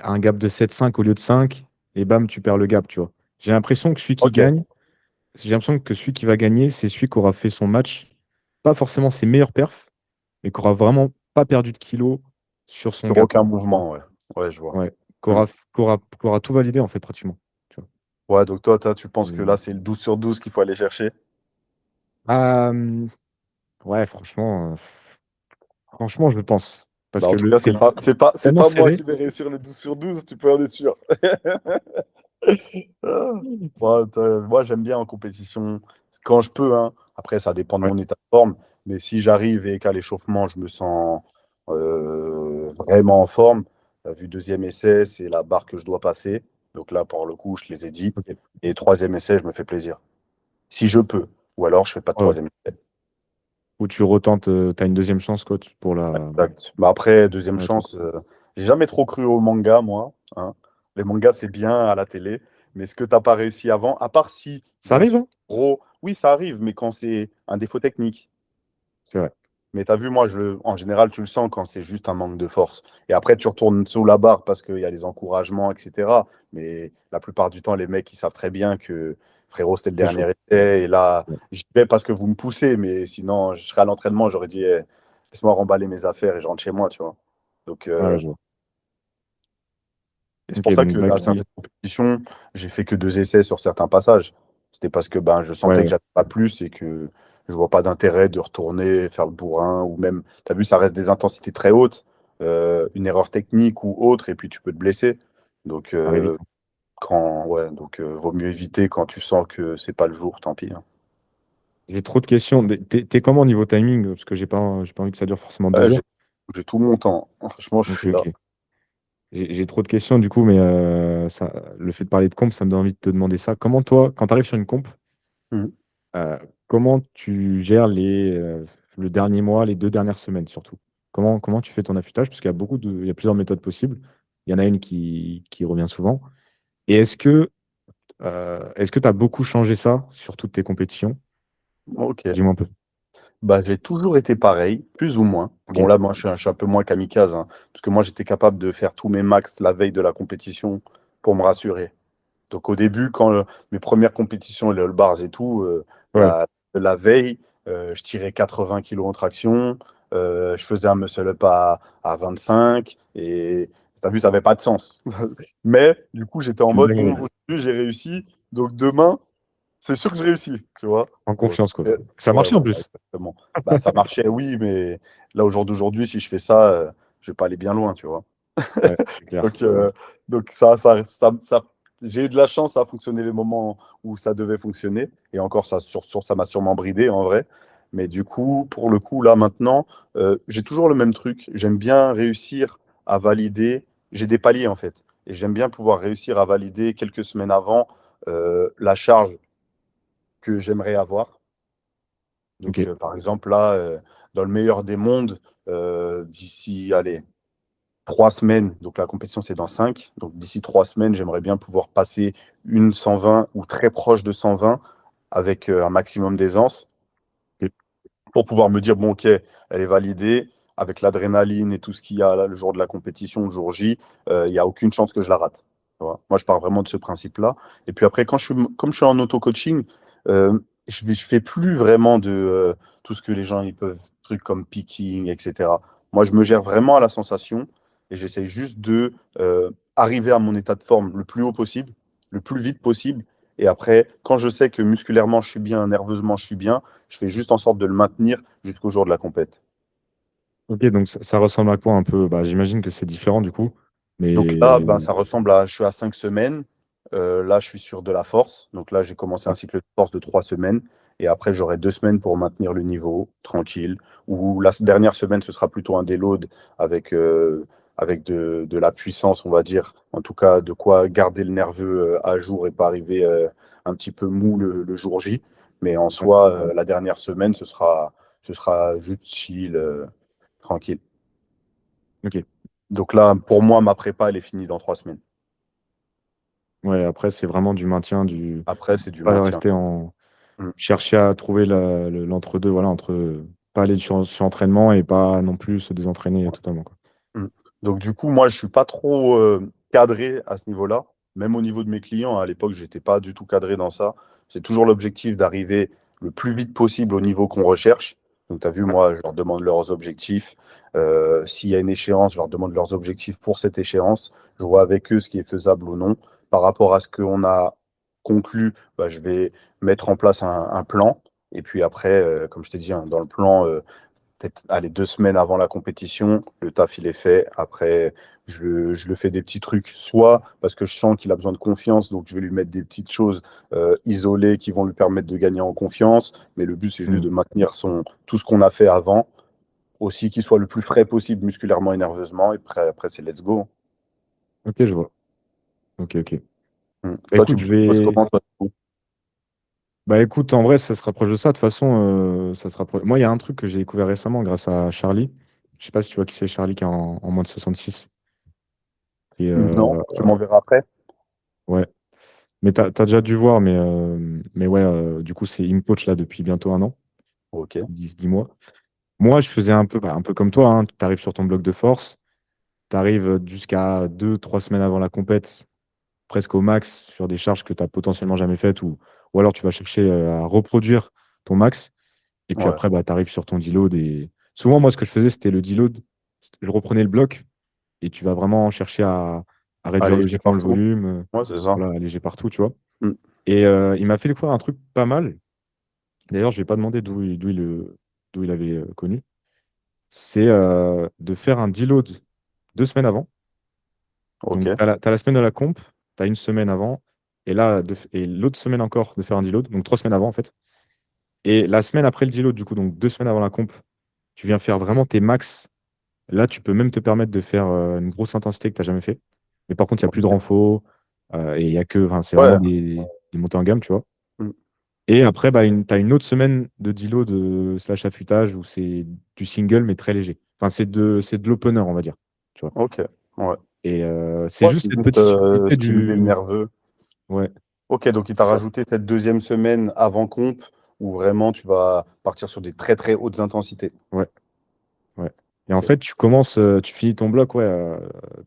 un gap de 7-5 au lieu de 5, et bam, tu perds le gap, tu vois. J'ai l'impression que celui qui Ok, gagne, j'ai l'impression que celui qui va gagner, c'est celui qui aura fait son match, pas forcément ses meilleurs perfs, mais qui aura vraiment pas perdu de kilos sur son sur gap. aucun mouvement, ouais. Ouais, je vois. Ouais. Qui Mm. aura, qui aura tout validé, en fait, pratiquement. Tu vois. Ouais, donc toi, tu penses que Et- là, c'est le 12 sur 12 qu'il faut aller chercher? Ah, Ouais, franchement, je pense. Parce Bah, que en tout cas, c'est c'est tellement pas moi serré. qui vais réussir le 12/12, tu peux en être sûr. Ah. Moi, j'aime bien en compétition quand je peux, hein. Après, ça dépend de Ouais, mon état de forme. Mais si j'arrive et qu'à l'échauffement, je me sens vraiment en forme, t'as vu, deuxième essai, c'est la barre que je dois passer. Donc là, pour le coup, je les ai dit. ok. Et troisième essai, je me fais plaisir. Si je peux. Ou alors, je fais pas de Ouais, ouais. troisième essai. Ou tu retentes, tu as une deuxième chance, quoi, pour Exact. Mais après, deuxième la truc. chance, j'ai jamais trop cru au manga, moi, hein. Les mangas, c'est bien à la télé, mais ce que t'as pas réussi avant, à part si, Ça bien arrive, sûr, hein? gros, oui, ça arrive, mais quand c'est un défaut technique. C'est vrai. Mais t'as vu, moi, en général, tu le sens quand c'est juste un manque de force. Et après, tu retournes sous la barre parce qu'il y a les encouragements, etc. Mais la plupart du temps, les mecs, ils savent très bien que frérot, c'était le C'est chaud. dernier essai. Et là, Ouais, j'y vais parce que vous me poussez. Mais sinon, je serais à l'entraînement, j'aurais dit, eh, laisse-moi remballer mes affaires et je rentre chez moi, tu vois. Donc, ouais, ouais, je vois. et c'est Ok, pour ça donc que à Baki. certaines compétitions, j'ai fait que 2 essais sur certains passages. C'était parce que ben, je Ouais, sentais que ouais, j'avais pas plus et que je vois pas d'intérêt de retourner faire le bourrin ou même, tu as vu, ça reste des intensités très hautes, une erreur technique ou autre et puis tu peux te blesser. Donc, ça arrive vite, hein. vaut mieux éviter quand tu sens que c'est pas le jour, tant pis, hein. J'ai trop de questions. Mais t'es comment au niveau timing? Parce que j'ai pas envie que ça dure forcément Ouais, 2 heures. j'ai tout mon temps. Franchement, je Ok, suis là. ok. J'ai trop de questions du coup, mais le fait de parler de comp, ça me donne envie de te demander ça. Comment toi, quand tu arrives sur une comp, Mhm. euh, comment tu gères le dernier mois, les 2 dernières semaines surtout? Comment tu fais ton affûtage? Parce qu'il y a il y a plusieurs méthodes possibles. Il y en a une qui revient souvent. Et est-ce que tu as beaucoup changé ça sur toutes tes compétitions? Ok. Dis-moi un peu. Bah, j'ai toujours été pareil, plus ou moins. Ok, Bon, là, moi, je suis un peu moins kamikaze, hein, parce que moi, j'étais capable de faire tous mes max la veille de la compétition pour me rassurer. Donc, au début, quand mes premières compétitions, les All Bars et tout, ouais, la veille, je tirais 80 kilos en traction, je faisais un muscle-up à 25, et t'as vu, ça n'avait pas de sens. Mais, du coup, j'étais en c'est une mode, bon, dinguerie. aujourd'hui, j'ai réussi, donc demain, c'est sûr que je réussis, tu vois. En Donc, confiance, quoi. euh, Ça ouais, marchait en voilà, plus. exactement. Bah, ça marchait, oui, mais là, au jour d'aujourd'hui, si je fais ça, je vais pas aller bien loin, tu vois. Ouais, c'est clair. Donc, j'ai eu de la chance, ça a fonctionné les moments où ça devait fonctionner. Et encore, ça m'a sûrement bridé, en vrai. Mais du coup, pour le coup, là, maintenant, j'ai toujours le même truc. J'aime bien réussir à valider. J'ai des paliers, en fait. Et j'aime bien pouvoir réussir à valider quelques semaines avant la charge que j'aimerais avoir. Ok. Donc, par exemple, là, dans le meilleur des mondes, d'ici, allez, 3 semaines, donc la compétition c'est dans 5, donc d'ici 3 semaines, j'aimerais bien pouvoir passer une 120 ou très proche de 120 avec un maximum d'aisance Ok. pour pouvoir me dire, bon, ok, elle est validée, avec l'adrénaline et tout ce qu'il y a là, le jour de la compétition, le jour J, il n'y a aucune chance que je la rate. Tu vois. Moi, je pars vraiment de ce principe-là. Et puis après, comme je suis en auto-coaching, je fais plus vraiment de tout ce que les gens ils peuvent, trucs comme picking, etc. Moi, je me gère vraiment à la sensation et j'essaie juste de arriver à mon état de forme le plus haut possible, le plus vite possible. Et après, quand je sais que musculairement je suis bien, nerveusement je suis bien, je fais juste en sorte de le maintenir jusqu'au jour de la compète. Ok, donc ça ressemble à quoi un peu? Bah, j'imagine que c'est différent du coup. Donc là, Mais ben, ça ressemble à, je suis à 5 semaines. Là, je suis sur de la force. Donc là, j'ai commencé un ouais, cycle de force de 3 semaines. Et après, j'aurai 2 semaines pour maintenir le niveau tranquille. Ou la dernière semaine, ce sera plutôt un déload avec de la puissance, on va dire. En tout cas, de quoi garder le nerveux à jour et pas arriver un petit peu mou le jour J. Mais en ouais, soi, la dernière semaine, ce sera juste chill, tranquille. ok. Donc là, pour moi, ma prépa, elle est finie dans 3 semaines. Ouais, après, c'est vraiment du maintien, Après, c'est du pas maintien. rester Mm. chercher à trouver l'entre-deux, voilà, entre pas aller sur entraînement et pas non plus se désentraîner totalement, quoi. Mm. Donc, du coup, moi, je suis pas trop cadré à ce niveau-là. Même au niveau de mes clients, à l'époque, j'étais pas du tout cadré dans ça. C'est toujours l'objectif d'arriver le plus vite possible au niveau qu'on recherche. Donc, tu as vu, Ouais, moi, je leur demande leurs objectifs. S'il y a une échéance, je leur demande leurs objectifs pour cette échéance. Je vois avec eux ce qui est faisable ou non. Par rapport à ce qu'on a conclu, bah, je vais mettre en place un plan. Et puis après, comme je t'ai dit, hein, dans le plan, peut-être allez, 2 semaines avant la compétition, le taf il est fait. Après, je le fais des petits trucs, soit parce que je sens qu'il a besoin de confiance, donc je vais lui mettre des petites choses isolées qui vont lui permettre de gagner en confiance. Mais le but, c'est juste Hmm. de maintenir tout ce qu'on a fait avant, aussi qu'il soit le plus frais possible musculairement et nerveusement. Et après c'est let's go. Ok, je vois. Ok, ok. Bah Toi, écoute, tu bosses comment, toi, du coup? bah écoute, en vrai, ça se rapproche de ça. De toute façon, ça se rapproche. Moi, il y a un truc que j'ai découvert récemment grâce à Charlie. Je sais pas si tu vois qui c'est Charlie qui est en moins de 66. Et Non, tu m'enverras après. ouais. Mais t'as déjà dû voir, mais ouais, du coup, c'est il me coach là depuis bientôt un an, Ok, 10 mois. Moi, je faisais un peu, bah, un peu comme toi, hein. Tu arrives sur ton bloc de force, tu arrives jusqu'à 2, 3 semaines avant la compète, presque au max, sur des charges que tu n'as potentiellement jamais faites, ou alors tu vas chercher à reproduire ton max. Et puis ouais. après, bah, tu arrives sur ton deload. Et souvent, moi, ce que je faisais, c'était le deload. Je reprenais le bloc et tu vas vraiment chercher à réduire Allez, j'ai logiquement le partout. volume, Ouais, c'est ça. voilà, alléger partout, tu vois. Mm. Et il m'a fait découvrir un truc pas mal. D'ailleurs, je ne vais pas demander d'où il avait connu. C'est de faire un deload 2 semaines avant. Ok, Donc, tu as la semaine de la comp, tu as une semaine avant, et là, et l'autre semaine encore de faire un deload, donc 3 semaines avant en fait. Et la semaine après le deload, du coup, donc 2 semaines avant la comp, tu viens faire vraiment tes max. Là, tu peux même te permettre de faire une grosse intensité que tu n'as jamais fait. Mais par contre, il n'y a plus de ok. renfo, et il y a que, enfin, c'est vraiment Ouais. des montées en gamme, tu vois. Mm. Et après, bah, tu as une autre semaine de deload slash affûtage où c'est du single, mais très léger. Enfin, c'est de l'opener, on va dire. Tu vois. Ok, ouais. Et c'est Ouais, juste c'est cette juste petite subtilité stimuler le du. nerveux. Ouais, Ok, donc il t'a c'est ça. rajouté cette deuxième semaine avant comp où vraiment tu vas partir sur des très très hautes intensités. Ouais, ouais. Et en Ok. fait, tu finis ton bloc, ouais,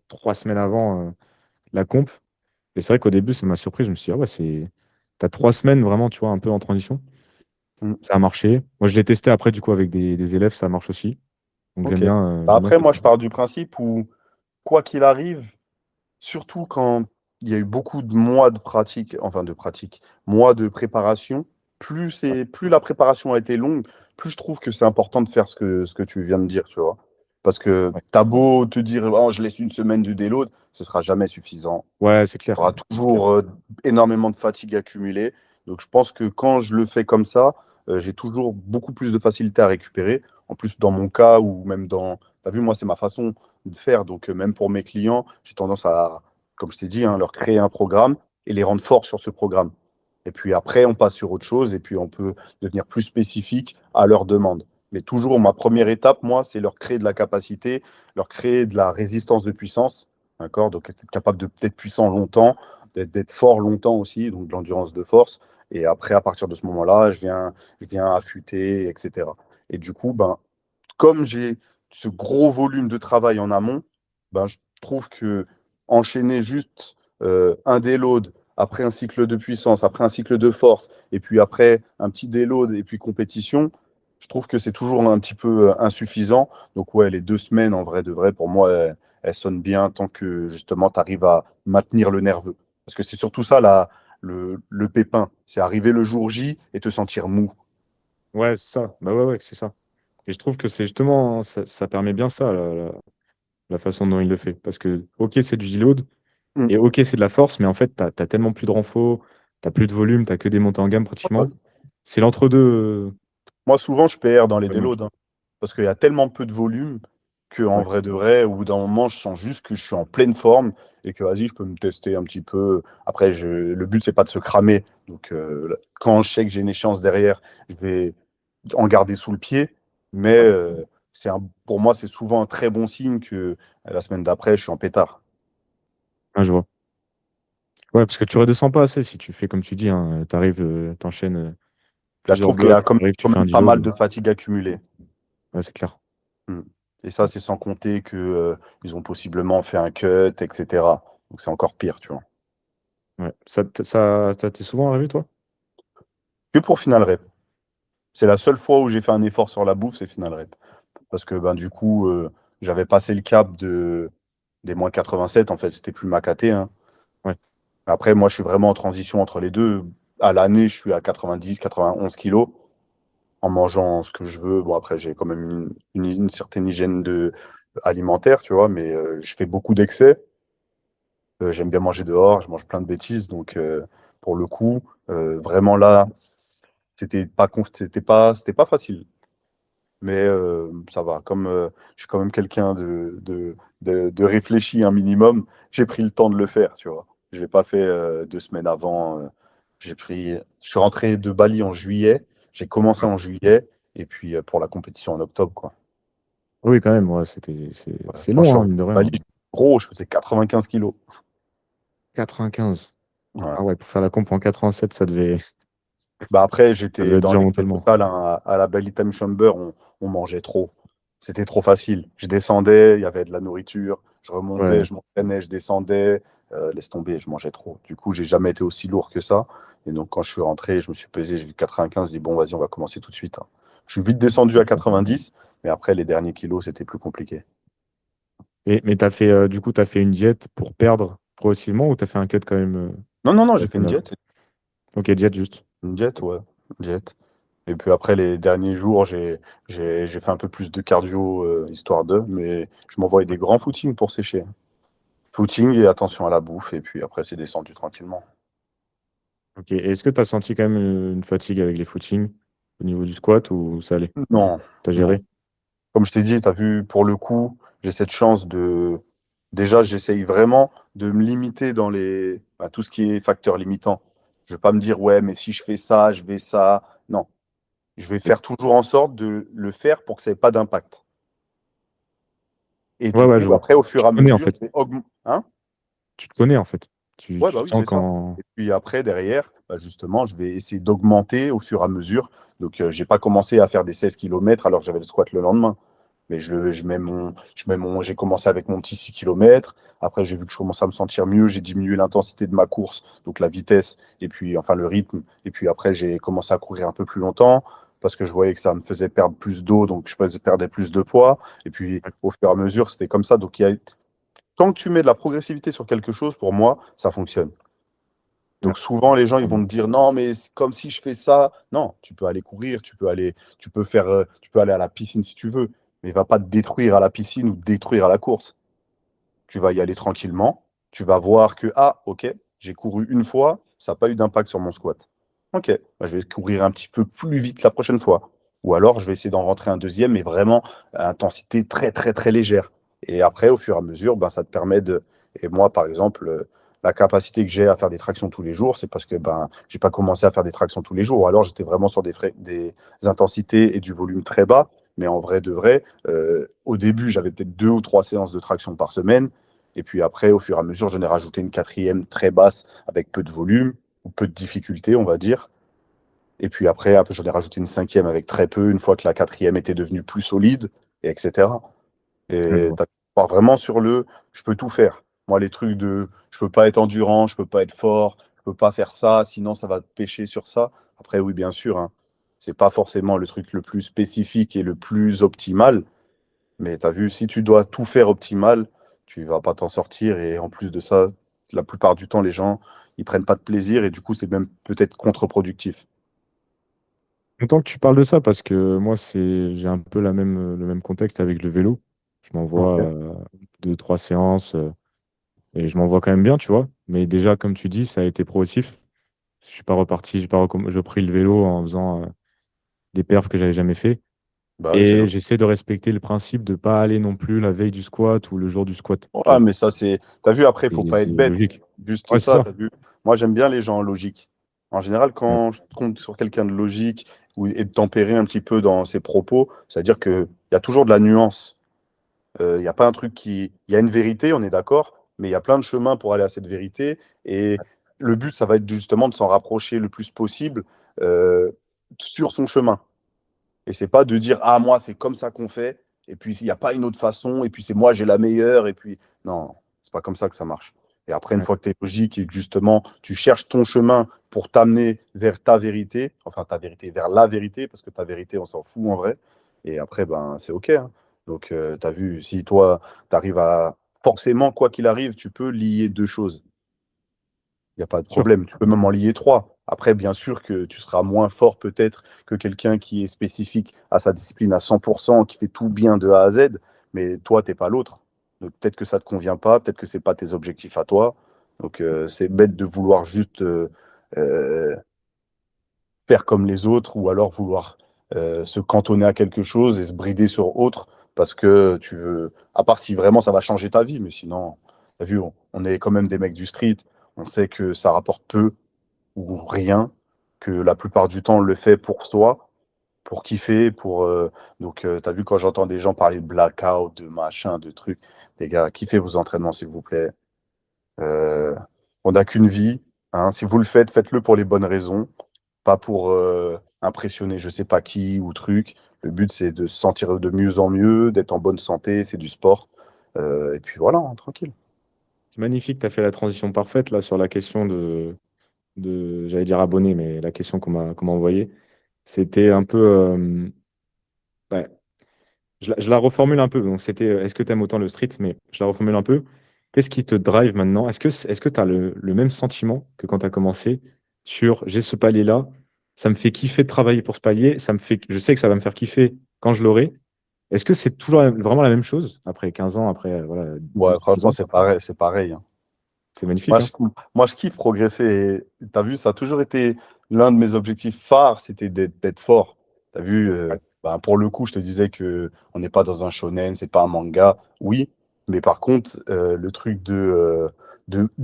3 semaines avant la comp. Et c'est vrai qu'au début, ça m'a surpris. Je me suis dit, ah ouais, t'as 3 semaines vraiment, tu vois, un peu en transition. Mm. Ça a marché. Moi, je l'ai testé après, du coup, avec des élèves, ça marche aussi. Donc, Ok. j'aime bien Après, cette moi je technique. pars du principe où quoi qu'il arrive, surtout quand il y a eu beaucoup de mois de pratique, enfin de pratique, mois de préparation, plus la préparation a été longue, plus je trouve que c'est important de faire ce que tu viens de dire, tu vois. Parce que Ouais, t'as beau te dire, oh, je laisse une semaine du déload, ce sera jamais suffisant. ouais, c'est Il y clair. aura C'est clair. toujours énormément de fatigue accumulée. Donc je pense que quand je le fais comme ça, j'ai toujours beaucoup plus de facilité à récupérer. En plus, dans mon cas, ou même dans... Tu as vu, moi, c'est ma façon de faire. Donc même pour mes clients, j'ai tendance à, comme je t'ai dit, hein, leur créer un programme et les rendre forts sur ce programme. Et puis après, on passe sur autre chose et puis on peut devenir plus spécifique à leurs demandes. Mais toujours, ma première étape, moi, c'est leur créer de la capacité, leur créer de la résistance de puissance. D'accord? Donc, être capable d'être puissant longtemps, d'être fort longtemps aussi, donc de l'endurance de force. Et après, à partir de ce moment-là, je viens affûter, etc. Et du coup, ben, comme j'ai ce gros volume de travail en amont, ben, je trouve que enchaîner juste un déload, après un cycle de puissance, après un cycle de force, et puis après un petit déload et puis compétition, je trouve que c'est toujours un petit peu insuffisant. Donc ouais, les 2 semaines, en vrai de vrai, pour moi, elles sonnent bien tant que justement tu arrives à maintenir le nerveux. Parce que c'est surtout ça le pépin, c'est arriver le jour J et te sentir mou. Ouais, c'est ça. Bah ouais, ouais, c'est ça. Et je trouve que c'est justement, ça permet bien ça, la façon dont il le fait. Parce que, ok, c'est du deload, Mm. et ok, c'est de la force, mais en fait, t'as tellement plus de renfo, t'as plus de volume, t'as que des montées en gamme pratiquement. C'est l'entre-deux. Moi, souvent, je perds dans les Pas mal. déloads, hein, parce qu'il y a tellement peu de volume que en Ouais. vrai de vrai, au bout d'un moment, je sens juste que je suis en pleine forme et que vas-y, je peux me tester un petit peu. Après, le but, c'est pas de se cramer. Donc, quand je sais que j'ai une échéance derrière, je vais en garder sous le pied. Mais Ouais. pour moi, c'est souvent un très bon signe que la semaine d'après, je suis en pétard. Ah, je vois. Ouais, parce que tu redescends pas assez si tu fais comme tu dis, hein, t'arrives, t'enchaînes Là, je plusieurs trouve qu'il y a blocs, quand t'arrives, tu quand fais un même pas mal deload. de fatigue accumulée. Ouais, c'est clair. Mm. Et ça, c'est sans compter que, ils ont possiblement fait un cut, etc. Donc c'est encore pire, tu vois. Ouais. Ça t'est souvent arrivé, toi? Que pour Final Rep. C'est la seule fois où j'ai fait un effort sur la bouffe, c'est Final Rep. Parce que ben, du coup, j'avais passé le cap des moins 87, en fait, c'était plus ma caté, hein. Ouais. Après, moi, je suis vraiment en transition entre les deux. À l'année, je suis à 90, 91 kilos. en mangeant ce que je veux. Bon, après, j'ai quand même une certaine hygiène alimentaire, tu vois, mais je fais beaucoup d'excès. J'aime bien manger dehors, je mange plein de bêtises. Donc, pour le coup, vraiment là, c'était pas facile. Mais ça va. Comme je suis quand même quelqu'un de réfléchi un minimum, j'ai pris le temps de le faire, tu vois. Je l'ai pas fait 2 semaines avant. Je suis rentré de Bali en juillet. J'ai commencé en juillet. Et puis pour la compétition en octobre, quoi. Oui, quand même, ouais, Ouais. c'est Quand je long, suis hein, rentré mine de de rien. Bali, gros, je faisais 95 kilos. 95. Ouais. Ah ouais, pour faire la comp en 87, Bah après, ça devait j'étais être dans dur l'excès mentalement. total, hein. À la Bali Time Chamber, on mangeait trop. C'était trop facile. Je descendais, il y avait de la nourriture. Je remontais, Ouais. je m'entraînais, je descendais. Laisse tomber, je mangeais trop. Du coup, j'ai jamais été aussi lourd que ça. Et donc, quand je suis rentré, je me suis pesé, j'ai vu 95, je dis bon, vas-y, on va commencer tout de suite, hein. Je suis vite descendu à 90, mais après, les derniers kilos, c'était plus compliqué. Mais du coup, tu as fait une diète pour perdre progressivement ou tu as fait un cut quand même Non, non, non, j'ai fait une raisonnable? diète. Ok, diète juste. Une diète, ouais. Une diète. Et puis après, les derniers jours, j'ai fait un peu plus de cardio, histoire de, mais je m'envoyais des grands footings pour sécher. Footing et attention à la bouffe, et puis après, c'est descendu tranquillement. Ok, et est-ce que tu as senti quand même une fatigue avec les footings au niveau du squat ou ça allait? Non, T'as non. géré? Comme je t'ai dit, tu as vu, pour le coup, j'ai cette chance de. Déjà, j'essaye vraiment de me limiter dans tout ce qui est facteur limitant. Je ne vais pas me dire, ouais, mais si je fais ça, je vais ça. Non, je vais Oui. faire toujours en sorte de le faire pour que ça n'ait pas d'impact. Et Ouais, du ouais, je coup, vois. après, au Tu fur te et à connais en mesure, fait. je vais hein. Tu te connais en fait. Ouais, Tu bah oui, sens c'est ça. quand. Et puis après, derrière, bah justement, je vais essayer d'augmenter au fur et à mesure. Donc, j'ai pas commencé à faire des 16 kilomètres alors que j'avais le squat le lendemain. Mais j'ai commencé avec mon petit 6 kilomètres. Après, j'ai vu que je commençais à me sentir mieux. J'ai diminué l'intensité de ma course, donc la vitesse, et puis, enfin, le rythme. Et puis après, j'ai commencé à courir un peu plus longtemps parce que je voyais que ça me faisait perdre plus d'eau, donc je perdais plus de poids. Et puis, au fur et à mesure, c'était comme ça. Donc, tant que tu mets de la progressivité sur quelque chose, pour moi, ça fonctionne. Ouais. Donc souvent, les gens, ils vont me dire, non, mais c'est comme si je fais ça. Non, tu peux aller courir, tu peux aller à la piscine si tu veux, mais va pas te détruire à la piscine ou te détruire à la course. Tu vas y aller tranquillement. Tu vas voir que, ah, ok, j'ai couru une fois, ça n'a pas eu d'impact sur mon squat. Ok, bah, je vais courir un petit peu plus vite la prochaine fois. Ou alors, je vais essayer d'en rentrer un deuxième, mais vraiment à intensité très, très, très légère. Et après, au fur et à mesure, ben, ça te permet de. Et moi, par exemple, la capacité que j'ai à faire des tractions tous les jours, c'est parce que ben, j'ai pas commencé à faire des tractions tous les jours. Alors, j'étais vraiment sur des intensités et du volume très bas. Mais en vrai de vrai, au début, j'avais peut-être 2 ou 3 séances de traction par semaine. Et puis après, au fur et à mesure, j'en ai rajouté une quatrième très basse avec peu de volume ou peu de difficulté, on va dire. Et puis après, j'en ai rajouté une cinquième avec très peu, une fois que la quatrième était devenue plus solide, et etc. Ouais, je Et vois. tu pars vraiment sur je peux tout faire. Moi, les trucs de je peux pas être endurant, je peux pas être fort, je peux pas faire ça, sinon ça va te pêcher sur ça. Après, oui, bien sûr, hein, c'est pas forcément le truc le plus spécifique et le plus optimal, mais tu as vu, si tu dois tout faire optimal, tu vas pas t'en sortir. Et en plus de ça, la plupart du temps, les gens, ils prennent pas de plaisir et du coup, c'est même peut-être contre-productif. Content que tu parles de ça parce que moi, j'ai un peu le même contexte avec le vélo. Je m'envoie Ok. 2, 3 séances et je m'envoie quand même bien, tu vois. Mais déjà, comme tu dis, ça a été progressif. Je suis pas reparti, j'ai pris le vélo en faisant des perfs que j'avais jamais fait. Bah oui, c'est Et logique. j'essaie de respecter le principe de pas aller non plus la veille du squat ou le jour du squat, tu Ouais, vois. mais ça, c'est. T'as vu, après, il faut pas C'est être bête. logique. Juste Ouais, c'est ça, ça. t'as vu. Moi, j'aime bien les gens logiques. En général, Ouais, quand je compte sur quelqu'un de logique et de tempérer un petit peu dans ses propos, c'est-à-dire qu'il y a toujours de la nuance. Il n'y a pas un truc qui. Il y a une vérité, on est d'accord, mais il y a plein de chemins pour aller à cette vérité. Et le but, ça va être justement de s'en rapprocher le plus possible euh, sur son chemin. Et c'est pas de dire, ah, moi, c'est comme ça qu'on fait, et puis il n'y a pas une autre façon, et puis c'est moi, j'ai la meilleure, et puis. Non, c'est pas comme ça que ça marche. Et après, une ouais, fois que tu es logique et que justement, tu cherches ton chemin pour t'amener vers ta vérité, enfin ta vérité, vers la vérité, parce que ta vérité, on s'en fout en vrai. Et après, ben, c'est OK, hein. Donc, tu as vu, si toi, tu arrives à. Forcément, quoi qu'il arrive, tu peux lier deux choses. Il n'y a pas de sûr. problème. Tu peux même en lier trois. Après, bien sûr que tu seras moins fort peut-être que quelqu'un qui est spécifique à sa discipline à 100%, qui fait tout bien de A à Z, mais toi, t'es pas l'autre. Donc peut-être que ça te convient pas, peut-être que c'est pas tes objectifs à toi. Donc c'est bête de vouloir juste euh, faire comme les autres ou alors vouloir se cantonner à quelque chose et se brider sur autre parce que tu veux, à part si vraiment ça va changer ta vie, mais sinon, t'as vu, on est quand même des mecs du street, on sait que ça rapporte peu ou rien, que la plupart du temps on le fait pour soi, pour kiffer, donc t'as vu quand j'entends des gens parler de blackout, de machin, de trucs, les gars, kiffez vos entraînements s'il vous plaît. Euh, on n'a qu'une vie, hein. Si vous le faites, faites-le pour les bonnes raisons, pas pour impressionner je sais pas qui ou truc. Le but, c'est de se sentir de mieux en mieux, d'être en bonne santé, c'est du sport. Et puis voilà, hein, tranquille. C'est magnifique, tu as fait la transition parfaite là sur la question j'allais dire abonné, mais la question qu'on m'a envoyée, c'était un peu, ouais, je la reformule un peu. Donc c'était, est-ce que tu aimes autant le street? Mais je la reformule un peu. Qu'est-ce qui te drive maintenant? Est-ce que tu as le même sentiment que quand tu as commencé sur j'ai ce palier-là, ça me fait kiffer de travailler pour ce palier, je sais que ça va me faire kiffer quand je l'aurai. Est-ce que c'est toujours vraiment la même chose après 15 ans, après voilà, Ouais, 12 franchement, ans? c'est pareil, c'est pareil, hein. C'est magnifique, Moi, hein? je, moi, je kiffe progresser. Et t'as vu, ça a toujours été l'un de mes objectifs phares, c'était d'être fort. T'as vu, Ouais. bah, pour le coup, je te disais que on n'est pas dans un shonen, c'est pas un manga. Oui, mais par contre, le truc de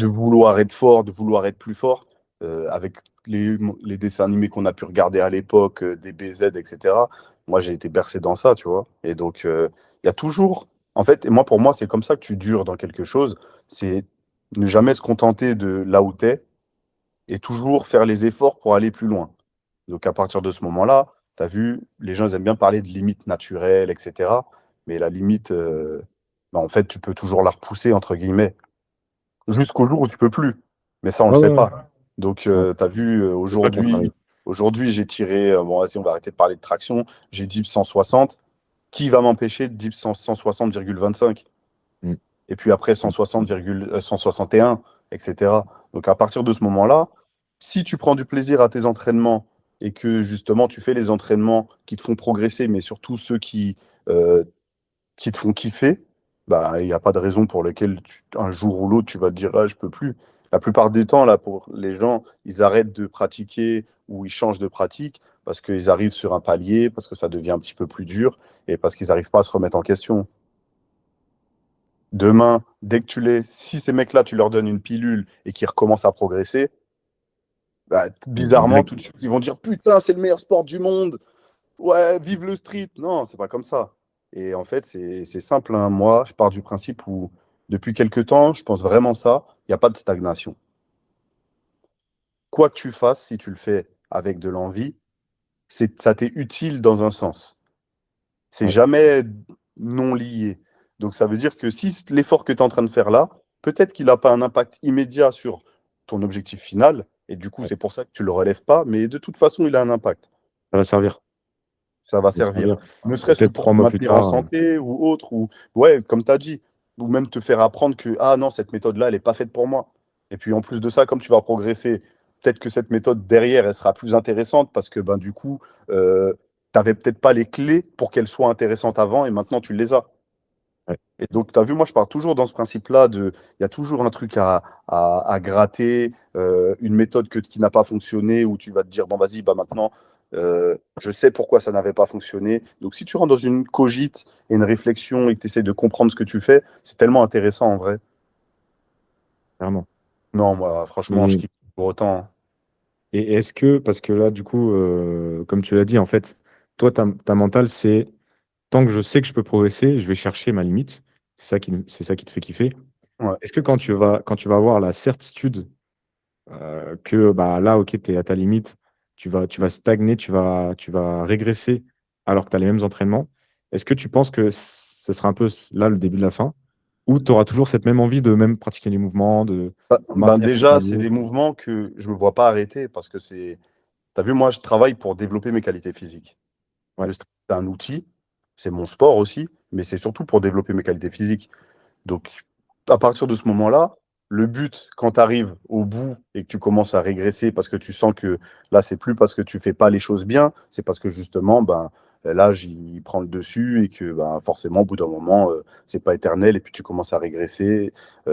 vouloir être fort, de vouloir être plus fort, avec les dessins animés qu'on a pu regarder à l'époque, des BZ, etc. Moi, j'ai été bercé dans ça, tu vois. Et donc, il y a toujours, en fait, et moi, pour moi, c'est comme ça que tu dures dans quelque chose. C'est ne jamais se contenter de là où tu es et toujours faire les efforts pour aller plus loin. Donc à partir de ce moment-là, tu as vu, les gens ils aiment bien parler de limites naturelles, etc. Mais la limite, bah, en fait, tu peux toujours la repousser, entre guillemets, jusqu'au jour où tu peux plus. Mais ça, on le Ouais, sait ouais, ouais. pas. Donc Ouais. tu as vu, C'est ça qu'on travaille. aujourd'hui, j'ai tiré, bon, vas-y, on va arrêter de parler de traction, j'ai dips 160. Qui va m'empêcher de dips 160,25? Mm. Et puis après 161, etc. Donc à partir de ce moment-là, si tu prends du plaisir à tes entraînements et que justement tu fais les entraînements qui te font progresser, mais surtout ceux qui te font kiffer, bah, il n'y a pas de raison pour laquelle un jour ou l'autre tu vas te dire ah, je peux plus. La plupart du temps, là, pour les gens, ils arrêtent de pratiquer ou ils changent de pratique parce qu'ils arrivent sur un palier, parce que ça devient un petit peu plus dur et parce qu'ils n'arrivent pas à se remettre en question. Demain, dès que si ces mecs-là, tu leur donnes une pilule et qu'ils recommencent à progresser, bah, bizarrement, Direct. tout de suite, ils vont dire putain, c'est le meilleur sport du monde. Ouais, vive le street. Non, c'est pas comme ça. Et en fait, c'est simple, hein. Moi, je pars du principe où, depuis quelques temps, je pense vraiment ça, il n'y a pas de stagnation. Quoi que tu fasses, si tu le fais avec de l'envie, ça t'est utile dans un sens. C'est Ouais. jamais non lié. Donc ça veut dire que si l'effort que tu es en train de faire là, peut-être qu'il n'a pas un impact immédiat sur ton objectif final, et du coup Ouais. c'est pour ça que tu ne le relèves pas, mais de toute façon il a un impact. Ça va servir. Ça va Ça va servir. servir. Ne Et serait-ce que peut-être pour trois te mois plus maintenir en tard. santé ou autre, ou ouais, comme tu as dit, ou même te faire apprendre que ah non, cette méthode-là, elle n'est pas faite pour moi. Et puis en plus de ça, comme tu vas progresser, peut-être que cette méthode derrière, elle sera plus intéressante parce que ben, du coup, tu n'avais peut-être pas les clés pour qu'elle soit intéressante avant et maintenant tu les as. Ouais. Et donc, tu as vu, moi, je pars toujours dans ce principe-là il y a toujours un truc à gratter, une méthode qui n'a pas fonctionné, où tu vas te dire, bon, vas-y, bah maintenant, je sais pourquoi ça n'avait pas fonctionné. Donc, si tu rentres dans une cogite et une réflexion et que tu essaies de comprendre ce que tu fais, c'est tellement intéressant en vrai. Clairement. Non, moi, franchement, je Et, kiffe pour autant, hein. et est-ce que, parce que là, du coup, comme tu l'as dit, en fait, toi, ta mentale, c'est tant que je sais que je peux progresser, je vais chercher ma limite. C'est ça qui te fait kiffer. Ouais. Est-ce que quand tu vas avoir la certitude que bah, là, ok, tu es à ta limite, tu vas stagner, tu vas régresser alors que tu as les mêmes entraînements, est-ce que tu penses que ce sera un peu là le début de la fin? Ou tu auras toujours cette même envie de même pratiquer les mouvements, de Ben maintenir ton déjà, c'est palier? des mouvements que je ne me vois pas arrêter parce que c'est. Tu as vu, moi, je travaille pour développer mes qualités physiques. Ouais, Le street, c'est un outil, c'est mon sport aussi, mais c'est surtout pour développer mes qualités physiques. Donc, à partir de ce moment-là, Le but, quand tu arrives au bout et que tu commences à régresser parce que tu sens que là, c'est plus parce que tu fais pas les choses bien, c'est parce que justement, ben, l'âge, il prend le dessus et que ben, forcément, au bout d'un moment, c'est pas éternel et puis tu commences à régresser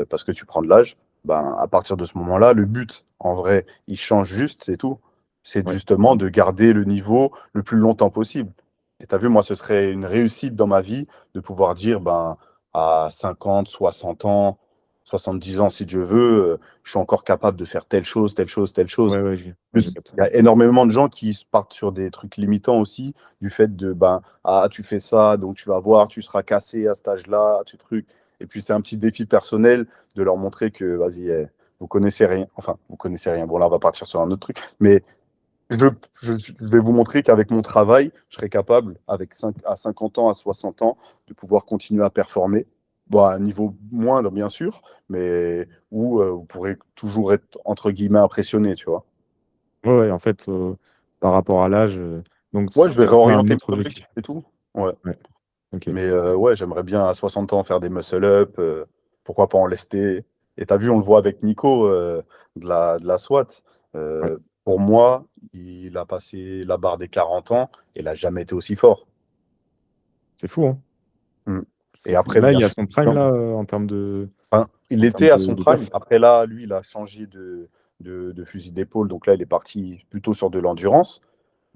parce que tu prends de l'âge. Ben, à partir de ce moment-là, le but, en vrai, il change juste, c'est tout. C'est Ouais, justement de garder le niveau le plus longtemps possible. Et tu as vu, moi, ce serait une réussite dans ma vie de pouvoir dire, ben, à 50, 60 ans, 70 ans, si Dieu veut, je suis encore capable de faire telle chose, telle chose, telle chose. ouais, ouais, En ouais, je plus, capte. il y a énormément de gens qui se partent sur des trucs limitants aussi, du fait de, ben, ah, tu fais ça, donc tu vas voir, tu seras cassé à cet âge-là, tu truc. Et puis, c'est un petit défi personnel de leur montrer que, vas-y, vous connaissez rien. Enfin, vous connaissez rien. Bon, là, on va partir sur un autre truc. Mais je, je vais vous montrer qu'avec mon travail, je serai capable, avec 5, à 50 ans, à 60 ans, de pouvoir continuer à performer. Bon, à un niveau moindre, bien sûr, mais où vous pourrez toujours être, entre guillemets, impressionné, tu vois. Ouais, ouais, en fait, par rapport à l'âge, donc Ouais, je vais c'est un peu un réorienter autre mes objectifs objectif. et tout. Ouais. Ouais, ok. Mais ouais, j'aimerais bien à 60 ans faire des muscle-up, pourquoi pas en lester. Et tu as vu, on le voit avec Nico de la SWAT. Ouais, Pour moi, il a passé la barre des 40 ans et il n'a jamais été aussi fort. c'est fou, hein. Mm. Et C'est fou. après, Là, il bien y a sûr, son prime, non. là, en termes de, Enfin, il en termes était à son de prime. perf. Après, là, lui, il a changé de fusil d'épaule. Donc là, il est parti plutôt sur de l'endurance.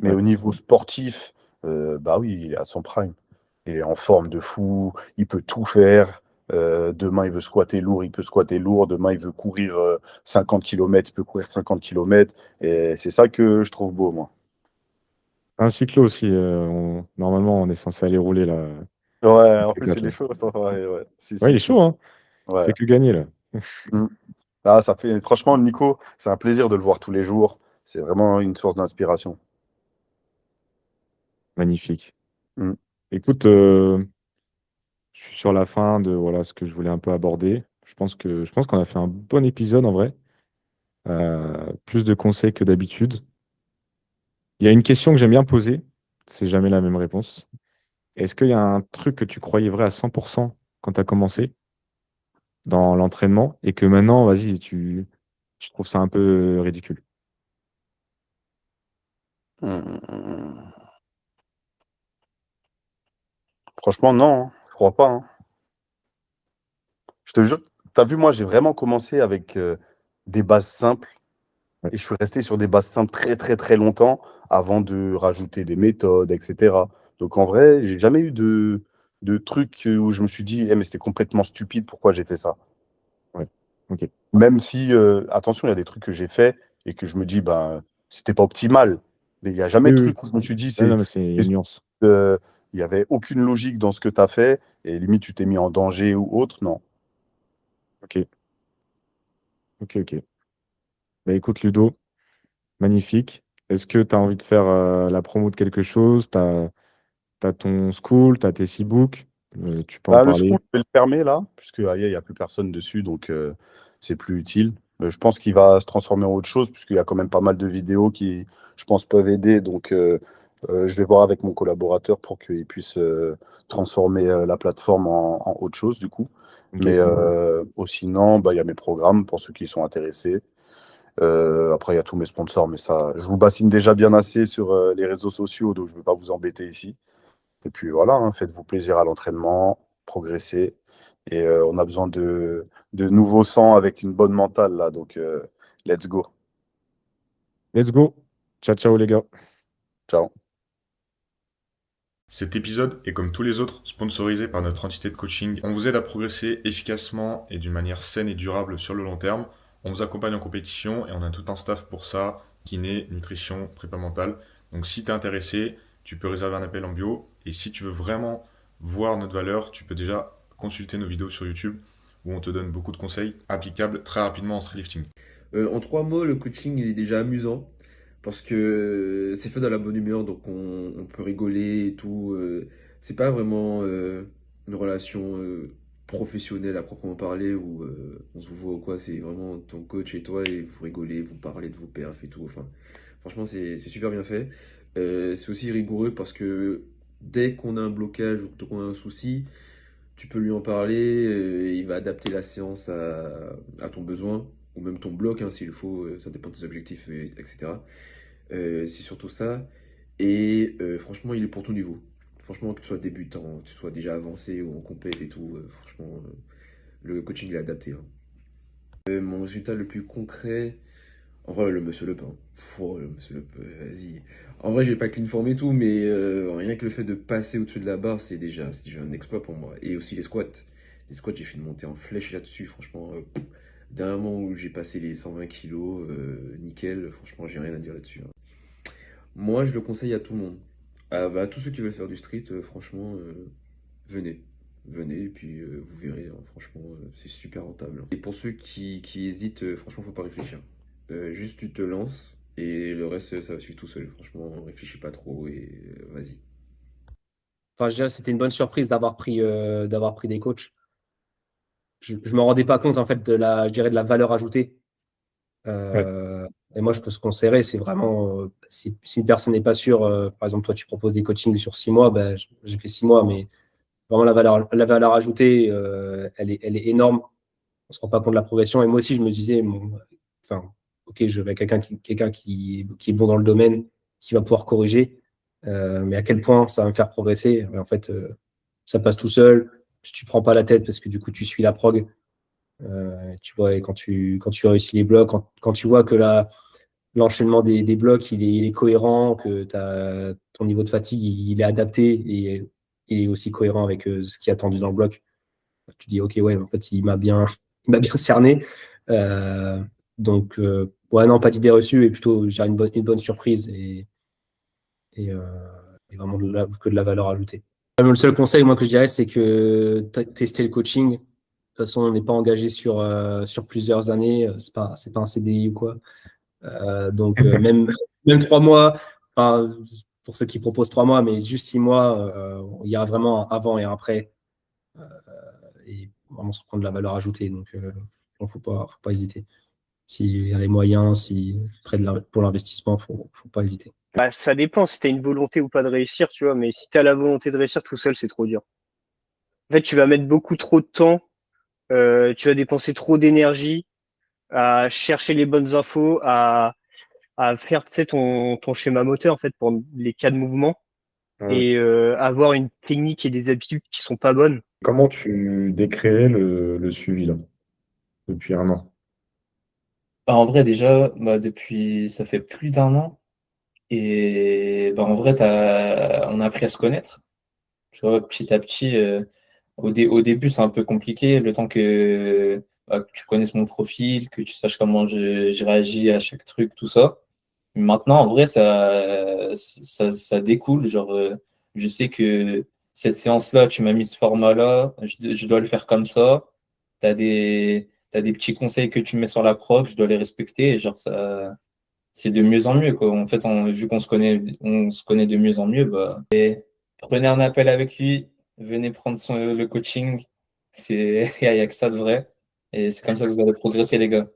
Mais Ouais, au niveau sportif, bah oui, il est à son prime. Il est en forme de fou. Il peut tout faire. Demain, il veut squatter lourd. Il peut squatter lourd. Demain, il veut courir 50 km. Il peut courir 50 kilomètres. Et c'est ça que je trouve beau, moi. un cyclo aussi. Normalement, on est censé aller rouler là. Ouais, en Avec plus, là, il est chaud, ça. Ouais, ouais. Si, ouais, si, il est si. chaud, hein. Il Ouais. fait que gagner là. Mm. Ah, ça fait, franchement, Nico, c'est un plaisir de le voir tous les jours. C'est vraiment une source d'inspiration. Magnifique. Mm. Écoute, je suis sur la fin de voilà ce que je voulais un peu aborder. Je pense qu'on a fait un bon épisode en vrai. Plus de conseils que d'habitude. Il y a une question que j'aime bien poser. C'est jamais la même réponse. Est-ce qu'il y a un truc que tu croyais vrai à 100% quand tu as commencé dans l'entraînement et que maintenant, vas-y, tu trouves ça un peu ridicule? Mm. Franchement, non, hein. Je crois pas, hein. Je te jure, t'as vu, moi, j'ai vraiment commencé avec des bases simples Ouais, et je suis resté sur des bases simples très, très, très longtemps avant de rajouter des méthodes, etc. Donc, en vrai, j'ai jamais eu de trucs où je me suis dit, eh, mais c'était complètement stupide, pourquoi j'ai fait ça? ouais. Ok. Même si, attention, il y a des trucs que j'ai fait et que je me dis, ben, c'était pas optimal. Mais il n'y a jamais Oui, de oui. truc où je me suis dit, Ouais, non, mais c'est une nuance. euh, il n'y avait aucune logique dans ce que tu as fait et limite tu t'es mis en danger ou autre. Non. Ok, ok, ok. Bah écoute, Ludo, magnifique. Est-ce que tu as envie de faire la promo de quelque chose? Tu as ton school, tu as tes e-books, tu peux en Bah, le school, parler. je vais le fermer là, puisque aïe, il n'y a plus personne dessus, donc c'est plus utile. Je pense qu'il va se transformer en autre chose, puisqu'il y a quand même pas mal de vidéos qui, je pense, peuvent aider. Donc, je vais voir avec mon collaborateur pour qu'il puisse transformer la plateforme en autre chose, du coup. Ok. Mais sinon, bah, il y a mes programmes pour ceux qui sont intéressés. Après, il y a tous mes sponsors, mais ça, je vous bassine déjà bien assez sur les réseaux sociaux, donc je ne vais pas vous embêter ici. Et puis voilà, hein, faites-vous plaisir à l'entraînement, progressez. Et on a besoin de nouveaux sangs avec une bonne mentale, là, donc let's go. Let's go. Ciao, ciao les gars. Ciao. Cet épisode est comme tous les autres sponsorisé par notre entité de coaching. On vous aide à progresser efficacement et d'une manière saine et durable sur le long terme. On vous accompagne en compétition et on a tout un staff pour ça, kiné, nutrition, prépa mentale. Donc si tu es intéressé, tu peux réserver un appel en bio. Et si tu veux vraiment voir notre valeur, tu peux déjà consulter nos vidéos sur YouTube où on te donne beaucoup de conseils applicables très rapidement en streetlifting. En 3 mots, le coaching il est déjà amusant parce que c'est fait dans la bonne humeur, donc on peut rigoler et tout. C'est pas vraiment une relation professionnelle à proprement parler où on se voit ou quoi. C'est vraiment ton coach et toi et vous rigolez, vous parlez de vos perfs et tout. Enfin, franchement, c'est super bien fait. C'est aussi rigoureux parce que dès qu'on a un blocage ou qu'on a un souci, tu peux lui en parler, il va adapter la séance à ton besoin, ou même ton bloc, hein, s'il faut, ça dépend de tes objectifs, etc. C'est surtout ça. Et franchement, il est pour ton niveau. Franchement, que tu sois débutant, que tu sois déjà avancé ou en compète et tout, franchement, le coaching il est adapté, hein. Mon résultat le plus concret, en vrai, le muscle up, hein. Le muscle up, vas-y. En vrai, j'ai pas clean form et tout, mais rien que le fait de passer au-dessus de la barre, c'est déjà un exploit pour moi. Et aussi les squats. Les squats, j'ai fait une montée en flèche là-dessus, franchement. D'un moment où j'ai passé les 120 kilos, nickel, franchement, j'ai rien à dire là-dessus, hein. Moi, je le conseille à tout le monde. À tous ceux qui veulent faire du street, franchement, venez. Venez, et puis vous verrez, hein, franchement, c'est super rentable, hein. Et pour ceux qui hésitent, franchement, faut pas réfléchir. Juste tu te lances, et le reste, ça va suivre tout seul. Franchement, réfléchis pas trop, et vas-y. Enfin, je dirais que c'était une bonne surprise d'avoir pris des coachs. Je me rendais pas compte en fait je dirais de la valeur ajoutée. Ouais. Et moi, je peux se conseiller, c'est vraiment si une personne n'est pas sûre, par exemple, toi, tu proposes des coachings sur 6 mois, ben, j'ai fait 6 mois, mais vraiment la valeur ajoutée, elle est énorme. On se rend pas compte de la progression. Et moi aussi, je me disais, enfin, ok, je vais quelqu'un qui est bon dans le domaine, qui va pouvoir corriger, mais à quel point ça va me faire progresser. Mais en fait, ça passe tout seul. Tu prends pas la tête parce que du coup, tu suis la prog. Tu vois, et quand tu réussis les blocs, quand tu vois que l'enchaînement des blocs, il est cohérent, que ton niveau de fatigue, il est adapté et il est aussi cohérent avec ce qui est attendu dans le bloc. Tu dis, OK, ouais, en fait, il m'a bien cerné. Euh, donc, ouais, non, pas d'idée reçue, et plutôt, je dirais une bonne surprise et, euh, et vraiment que de la valeur ajoutée. Le seul conseil, moi, que je dirais, c'est que tester le coaching. De toute façon, on n'est pas engagé sur plusieurs années. C'est pas un CDI ou quoi. Donc, même 3 mois, enfin, pour ceux qui proposent 3 mois, mais juste 6 mois, il y a vraiment un avant et un après. Euh, et vraiment se prendre de la valeur ajoutée. Donc, faut pas hésiter. S'il y a les moyens, si pour l'investissement, faut pas hésiter. Bah, ça dépend si tu as une volonté ou pas de réussir, tu vois, mais si tu as la volonté de réussir tout seul, c'est trop dur. En fait, tu vas mettre beaucoup trop de temps, tu vas dépenser trop d'énergie à chercher les bonnes infos, à faire, tu sais, ton schéma moteur, en fait, pour les cas de mouvement, Ouais. et avoir une technique et des habitudes qui sont pas bonnes. Comment tu décrirais le suivi là, depuis un an? Bah, en vrai, déjà, bah, depuis, ça fait plus d'un an. Et bah, en vrai, on a appris à se connaître. Tu vois, petit à petit, au début, c'est un peu compliqué, le temps que tu connaisses mon profil, que tu saches comment je réagis à chaque truc, tout ça. Maintenant, en vrai, ça découle. Genre, je sais que cette séance-là, tu m'as mis ce format-là, je dois le faire comme ça. T'as des petits conseils que tu mets sur la prog, je dois les respecter. Et genre, c'est de mieux en mieux, quoi. En fait, vu qu'on se connaît de mieux en mieux, bah, prenez un appel avec lui, venez prendre le coaching. Il n'y a que ça de vrai. Et c'est comme ça que vous allez progresser, les gars.